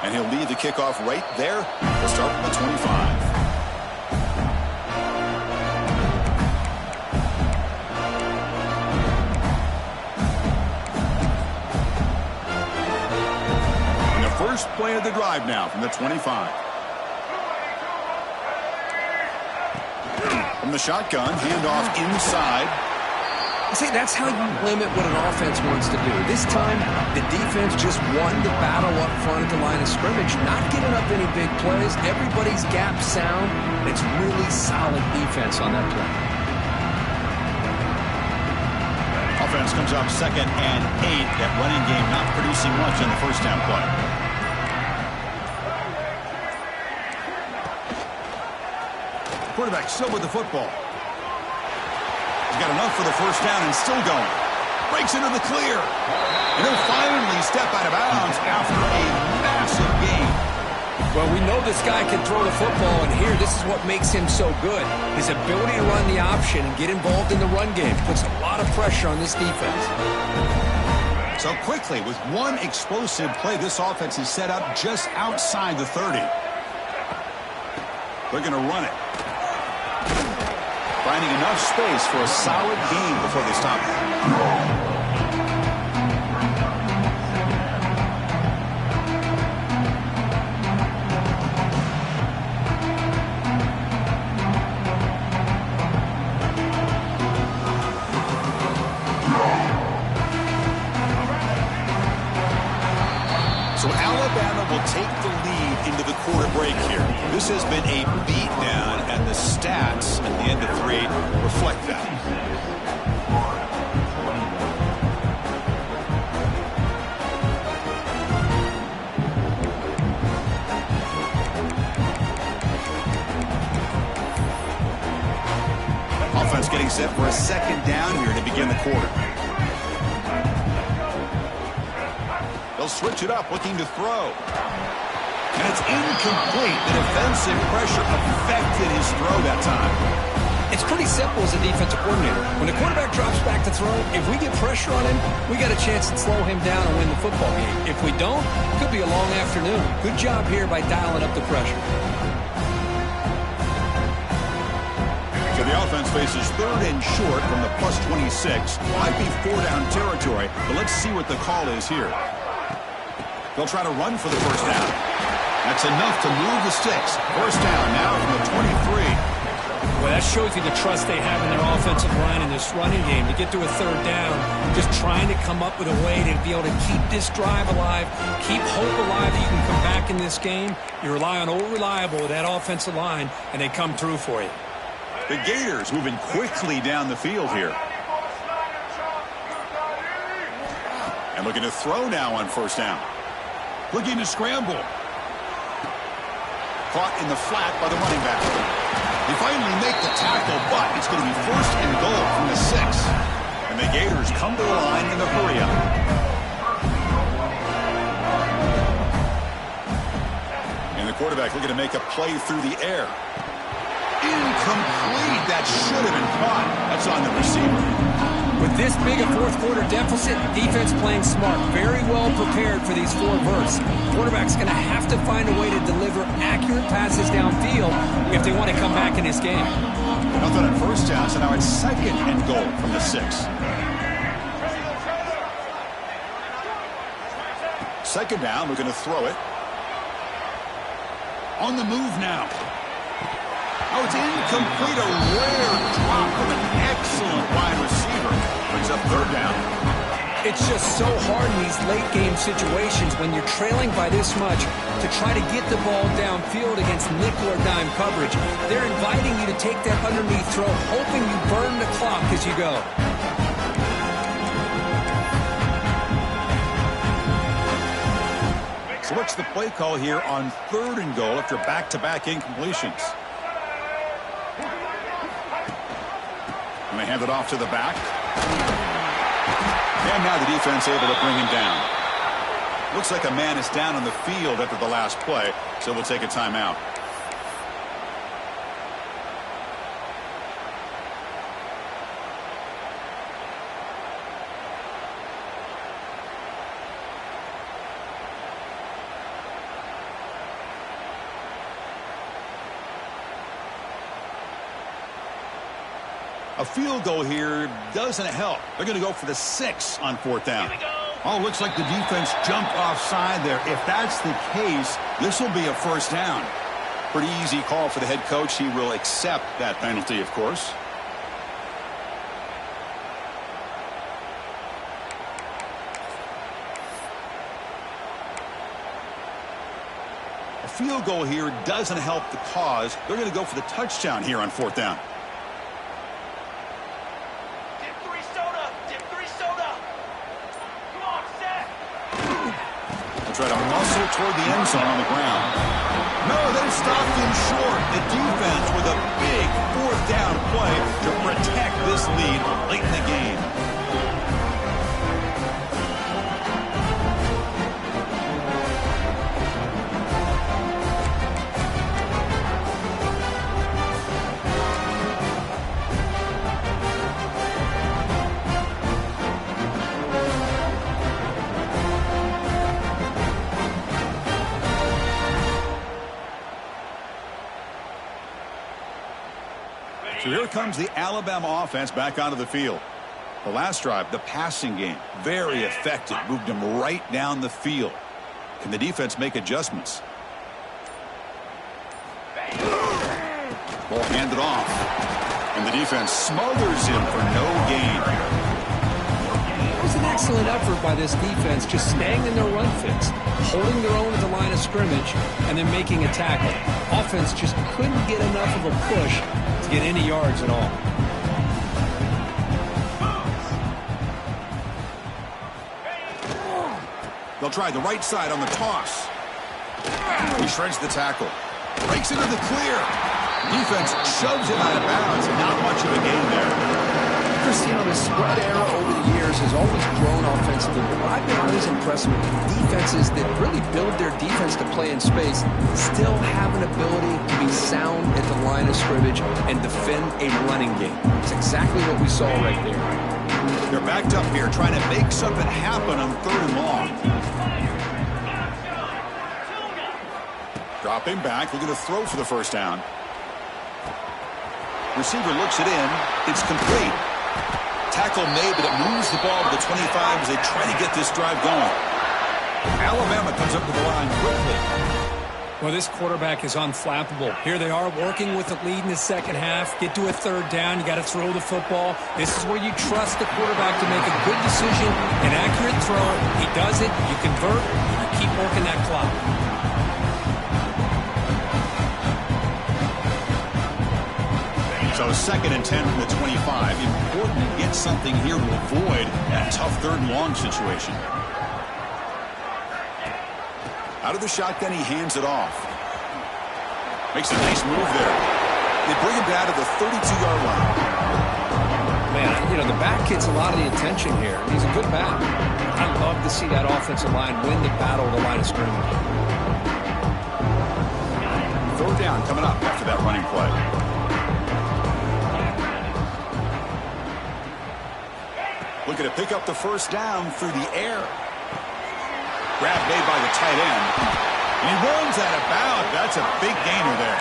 And he'll lead the kickoff right there to start from the 25. And the first play of the drive now from the 25. From the shotgun, handoff inside. See, that's how you limit what an offense wants to do. This time, the defense just won the battle up front at the line of scrimmage, not giving up any big plays. Everybody's gap sound. It's really solid defense on that play. Offense comes up 2nd and 8. That running game not producing much on the first down play. Quarterback still with the football. He's got enough for the first down and still going. Breaks into the clear. And he'll finally step out of bounds after a massive gain. Well, we know this guy can throw the football, and here, this is what makes him so good. His ability to run the option and get involved in the run game puts a lot of pressure on this defense. So quickly, with one explosive play, this offense is set up just outside the 30. They're going to run it. Finding enough space for a solid gain before they stop it. So Alabama will take the lead into the quarter break here. This has been a beatdown, and the stats at the end of 3 reflect that. Offense getting set for a 2nd down here to begin the quarter. They'll switch it up, looking to throw. And it's incomplete. The defensive pressure affected his throw that time. It's pretty simple as a defensive coordinator. When the quarterback drops back to throw, if we get pressure on him, we got a chance to slow him down and win the football game. If we don't, it could be a long afternoon. Good job here by dialing up the pressure. So the offense faces 3rd and short from the +26. Might be 4-down territory, but let's see what the call is here. They'll try to run for the first down. That's enough to move the sticks. First down now from the 23. Well, that shows you the trust they have in their offensive line in this running game. To get to a 3rd down, just trying to come up with a way to be able to keep this drive alive, keep hope alive that you can come back in this game. You rely on old reliable with that offensive line, and they come through for you. The Gators moving quickly down the field here. And looking to throw now on first down. Looking to scramble. Caught in the flat by the running back. They finally make the tackle, but it's going to be 1st and goal from the 6. And the Gators come to the line in the hurry-up. And the quarterback looking to make a play through the air. Incomplete. That should have been caught. That's on the receiver. With this big a 4th quarter deficit, defense playing smart, very well prepared for these 4 verts. Quarterback's going to have to find a way to deliver accurate passes downfield if they want to come back in this game. Nothing on first down, so now it's 2nd and goal from the 6. 2nd down, looking to throw it. On the move now. Oh, it's incomplete. A rare drop from an excellent wide receiver. Brings up 3rd down. It's just so hard in these late game situations when you're trailing by this much to try to get the ball downfield against nickel or dime coverage. They're inviting you to take that underneath throw, hoping you burn the clock as you go. So what's the play call here on 3rd and goal after back-to-back incompletions? And they hand it off to the back. And now the defense able to bring him down. Looks like a man is down on the field after the last play, so we'll take a timeout. A field goal here doesn't help. They're going to go for the 6 on 4th down. Oh, looks like the defense jumped offside there. If that's the case, this will be a first down. Pretty easy call for the head coach. He will accept that penalty, of course. A field goal here doesn't help the cause. They're going to go for the touchdown here on 4th down. Dip 3 soda. Dip 3 soda. Come on, set. They'll try to muscle toward the end zone on the ground. No, they stopped him short. The defense with a big 4th down play to protect this lead late in the game. So here comes the Alabama offense back onto the field. The last drive, the passing game, very effective. Moved them right down the field. Can the defense make adjustments? Ball handed off. And the defense smothers him for no gain. It was an excellent effort by this defense, just staying in their run fits, holding their own at the line of scrimmage, and then making a tackle. Offense just couldn't get enough of a push to get any yards at all. They'll try the right side on the toss. He shreds the tackle. Breaks into the clear. Defense shoves it out of bounds. Not much of a gain there. Christine, the spread era over the years has always grown offensively, but what I've been always impressed with defenses that really build their defense to play in space still have an ability to be sound at the line of scrimmage and defend a running game. It's exactly what we saw right there. They're backed up here trying to make something happen on 3rd and long. Dropping back, looking to throw for the 1st down. Receiver looks it in. It's complete. Tackle made, but it moves the ball to the 25 as they try to get this drive going. Alabama comes up to the line quickly. Well, this quarterback is unflappable. Here they are working with the lead in the second half. Get to a 3rd down. You got to throw the football. This is where you trust the quarterback to make a good decision, an accurate throw. He does it. You convert. You keep working that clock. So 2nd and 10 from the 25. Important to get something here to avoid that tough 3rd and long situation. Out of the shotgun, he hands it off. Makes a nice move there. They bring him down to the 32-yard line. Man, you know, the back gets a lot of the attention here. He's a good back. I love to see that offensive line win the battle of the line of scrimmage. 3rd down coming up after that running play. Looking to pick up the 1st down through the air. Grab made by the tight end. And he runs out of bounds. That's a big gainer there.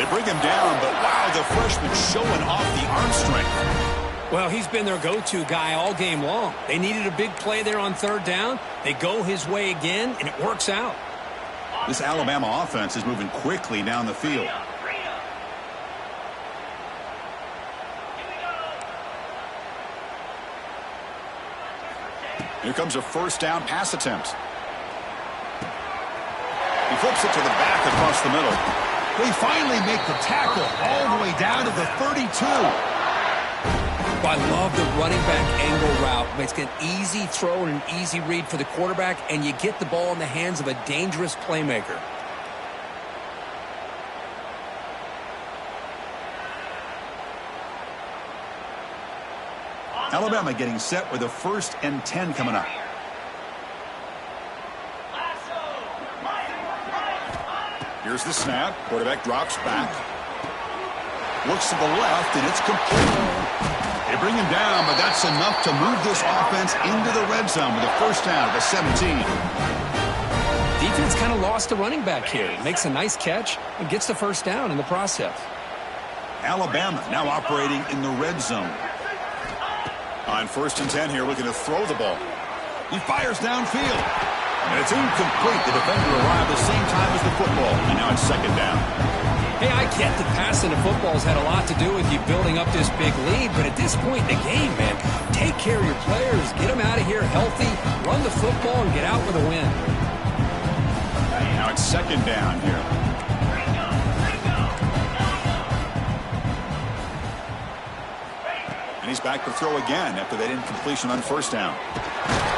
They bring him down, but wow, the freshman showing off the arm strength. Well, he's been their go-to guy all game long. They needed a big play there on 3rd down. They go his way again, and it works out. This Alabama offense is moving quickly down the field. Here comes a 1st down pass attempt. He flips it to the back across the middle. They finally make the tackle all the way down to the 32. I love the running back angle route. It's an easy throw and an easy read for the quarterback, and you get the ball in the hands of a dangerous playmaker. Alabama getting set with a 1st and 10 coming up. Here's the snap. Quarterback drops back. Looks to the left, and it's complete. They bring him down, but that's enough to move this offense into the red zone with a 1st down at the 17. Defense kind of lost the running back here. Makes a nice catch and gets the 1st down in the process. Alabama now operating in the red zone. On 1st and 10 here, looking to throw the ball. He fires downfield. And it's incomplete. The defender arrived the same time as the football. And now it's 2nd down. Hey, I get that passing the football's had a lot to do with you building up this big lead, but at this point in the game, man, take care of your players. Get them out of here healthy, run the football, and get out with a win. Now it's second down here. And he's back to throw again after that incompletion on first down.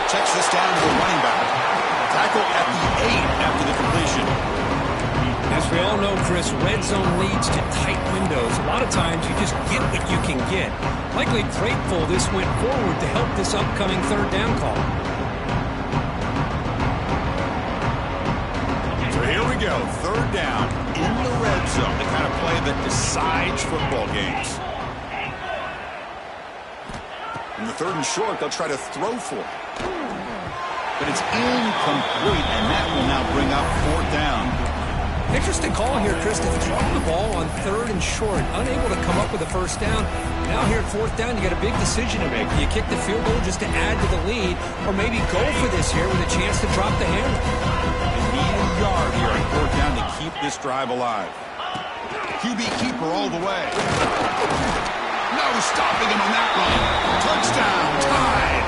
Checks this down to the running back. Tackle at the 8 after the completion. As we all know, Chris, red zone leads to tight windows. A lot of times you just get what you can get. Likely grateful this went forward to help this upcoming third down call. So here we go, third down in the red zone, the kind of play that decides football games. In the third and short, they'll try to throw for it. But it's incomplete, and that will now bring up fourth down. Interesting call here, Chris, to throw the ball on third and short, unable to come up with a first down. Now here at fourth down, you got a big decision to make. Do you kick the field goal just to add to the lead, or maybe go for this here with a chance to drop the hammer? They need a yard here on fourth down to keep this drive alive. QB keeper all the way. No stopping him on that run. Touchdown, tied.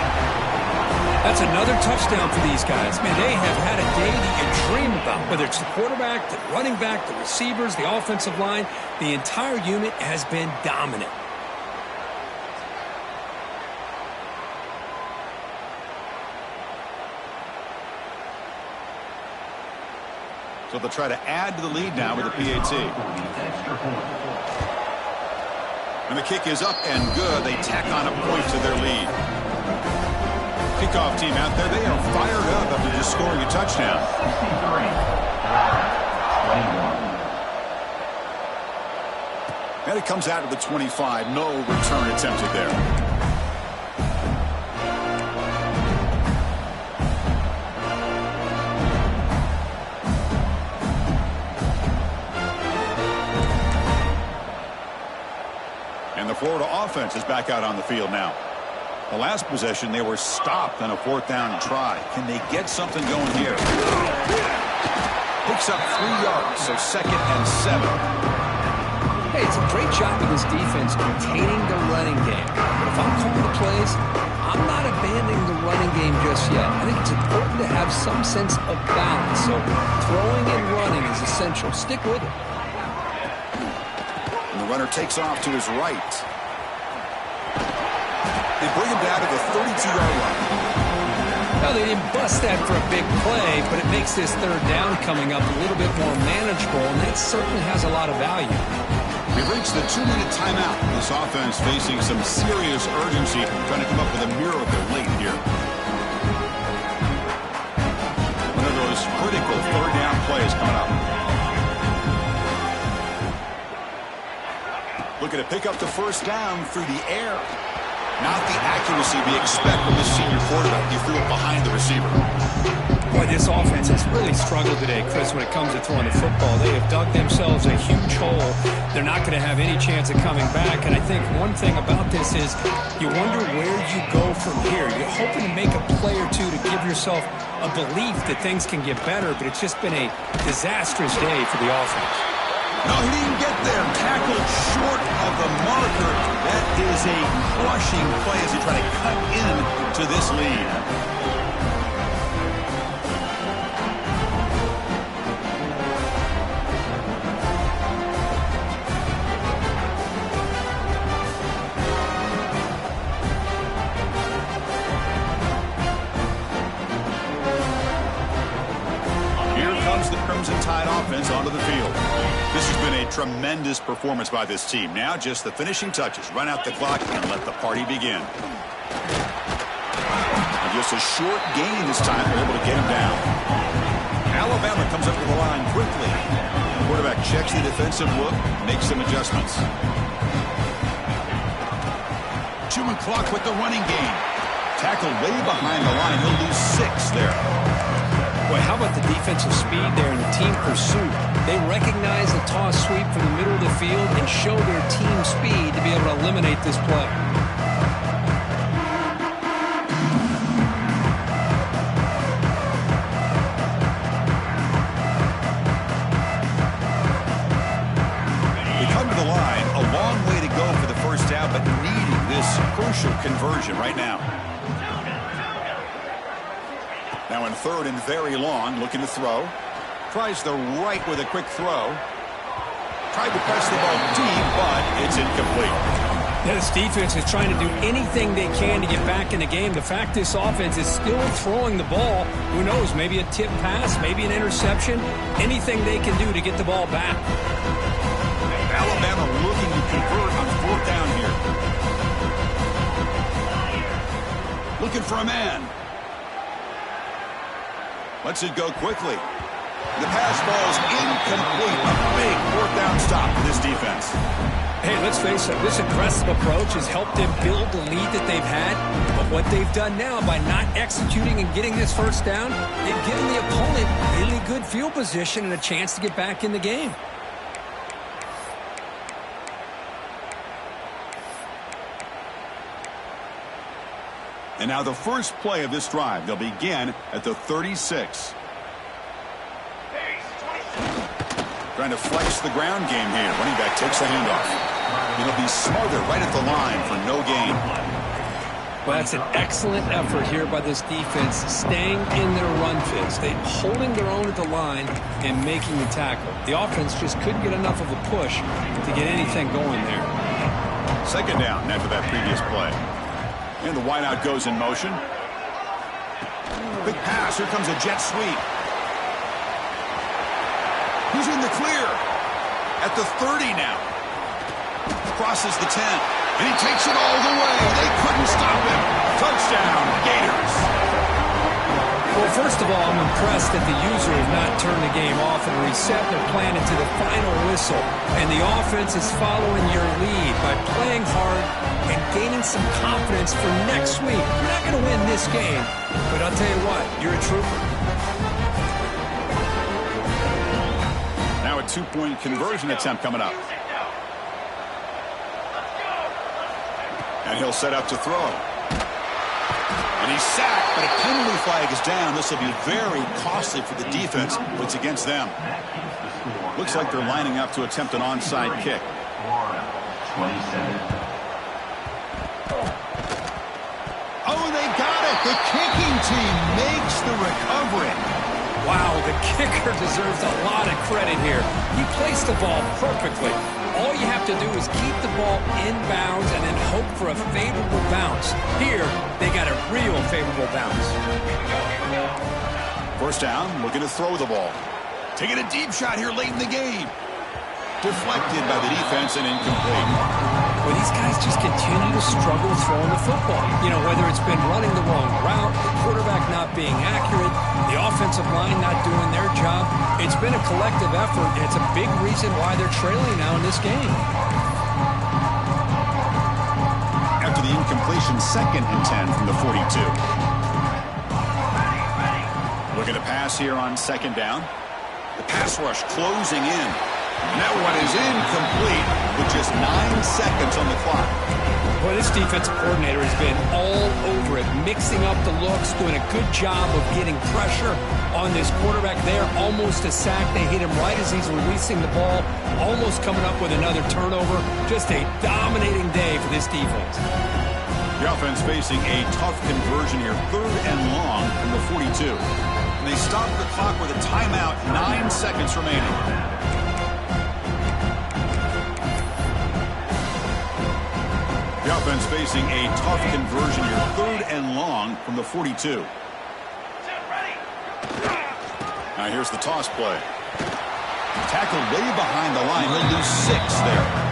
That's another touchdown for these guys. Man, they have had a day that you dream about. Whether it's the quarterback, the running back, the receivers, the offensive line, the entire unit has been dominant. So they'll try to add to the lead now with a PAT. And the kick is up and good. They tack on a point to their lead. Kickoff team out there, they are fired up after just scoring a touchdown. And it comes out of the 25. No return attempted there. And the Florida offense is back out on the field now. The last possession, they were stopped on a fourth down try. Can they get something going here? Picks up 3 yards, so second and 7. Hey, it's a great job of this defense containing the running game. But if I'm calling the plays, I'm not abandoning the running game just yet. I think it's important to have some sense of balance. So throwing and running is essential. Stick with it. And the runner takes off to his right. They bring him down to the 32-yard line. Well, they didn't bust that for a big play, but it makes this third down coming up a little bit more manageable, and that certainly has a lot of value. We've reached the 2-minute timeout. This offense facing some serious urgency, trying to come up with a miracle late here. One of those critical third down plays coming up. Looking to pick up the first down through the air. Not the accuracy we expect from this senior quarterback. He threw it behind the receiver. Boy, this offense has really struggled today, Chris, when it comes to throwing the football. They have dug themselves a huge hole. They're not going to have any chance of coming back. And I think one thing about this is you wonder where you go from here. You're hoping to make a play or two to give yourself a belief that things can get better, but it's just been a disastrous day for the offense. No, he didn't get there. Tackled short of the marker. That is a crushing play as he tries to cut into this lead. Crimson Tide offense onto the field. This has been a tremendous performance by this team. Now just the finishing touches. Run out the clock and let the party begin. And just a short gain this time. They're able to get him down. Alabama comes up to the line quickly. The quarterback checks the defensive look, makes some adjustments. Chewing clock with the running game. Tackled way behind the line. He'll lose 6 there. Boy, how about the defensive speed there and the team pursuit? They recognize the toss sweep from the middle of the field and show their team speed to be able to eliminate this play. They come to the line, a long way to go for the first down, but needing this crucial conversion right now. Now in third and very long, looking to throw. Tries the right with a quick throw. Tried to press the ball deep, but it's incomplete. Yeah, this defense is trying to do anything they can to get back in the game. The fact this offense is still throwing the ball, who knows, maybe a tip pass, maybe an interception, anything they can do to get the ball back. Alabama looking to convert on 4th down here. Looking for a man. Lets it go quickly. The pass ball's incomplete. A big 4th down stop for this defense. Hey, let's face it, this aggressive approach has helped them build the lead that they've had. But what they've done now by not executing and getting this 1st down, they've given the opponent really good field position and a chance to get back in the game. And now the first play of this drive. They'll begin at the 36. Trying to flex the ground game here. Running back takes the handoff. It'll be smothered right at the line for no gain. Well, that's an excellent effort here by this defense, staying in their run fits. They're holding their own at the line and making the tackle. The offense just couldn't get enough of a push to get anything going there. 2nd down after that previous play. And the wideout goes in motion. Big pass. Here comes a jet sweep. He's in the clear. At the 30 now. Crosses the 10. And he takes it all the way. They couldn't stop him. Touchdown, Gators. Well, first of all, I'm impressed that the user has not turned the game off and reset their plan into the final whistle. And the offense is following your lead by playing hard and gaining some confidence for next week. You're not going to win this game, but I'll tell you what, you're a trooper. Now a 2-point conversion attempt coming up. And he'll set up to throw. And he's sacked, but a penalty flag is down. This will be very costly for the defense if it's against them. Looks like they're lining up to attempt an onside kick. Oh, they got it. The kicking team makes the recovery. Wow, the kicker deserves a lot of credit here. He placed the ball perfectly. All you have to do is keep the ball inbounds and then hope for a favorable bounce. Here, they got a real favorable bounce. 1st down, looking to throw the ball. Taking a deep shot here late in the game. Deflected by the defense and incomplete. Well, these guys just continue to struggle throwing the football. You know, whether it's been running the wrong route, the quarterback not being accurate, the offensive line not doing their job. It's been a collective effort, and it's a big reason why they're trailing now in this game. After the incompletion, 2nd and 10 from the 42. Looking to pass here on 2nd down. The pass rush closing in. And that one is incomplete with just 9 seconds on the clock. Boy, this defensive coordinator has been all over it, mixing up the looks, doing a good job of getting pressure on this quarterback there. Almost a sack. They hit him right as he's releasing the ball, almost coming up with another turnover. Just a dominating day for this defense. The offense facing a tough conversion here. 3rd and long from the 42. And they stop the clock with a timeout. 9 seconds remaining. The offense facing a tough conversion here. 3rd and long from the 42. Now here's the toss play. Tackled way behind the line. He'll lose 6 there.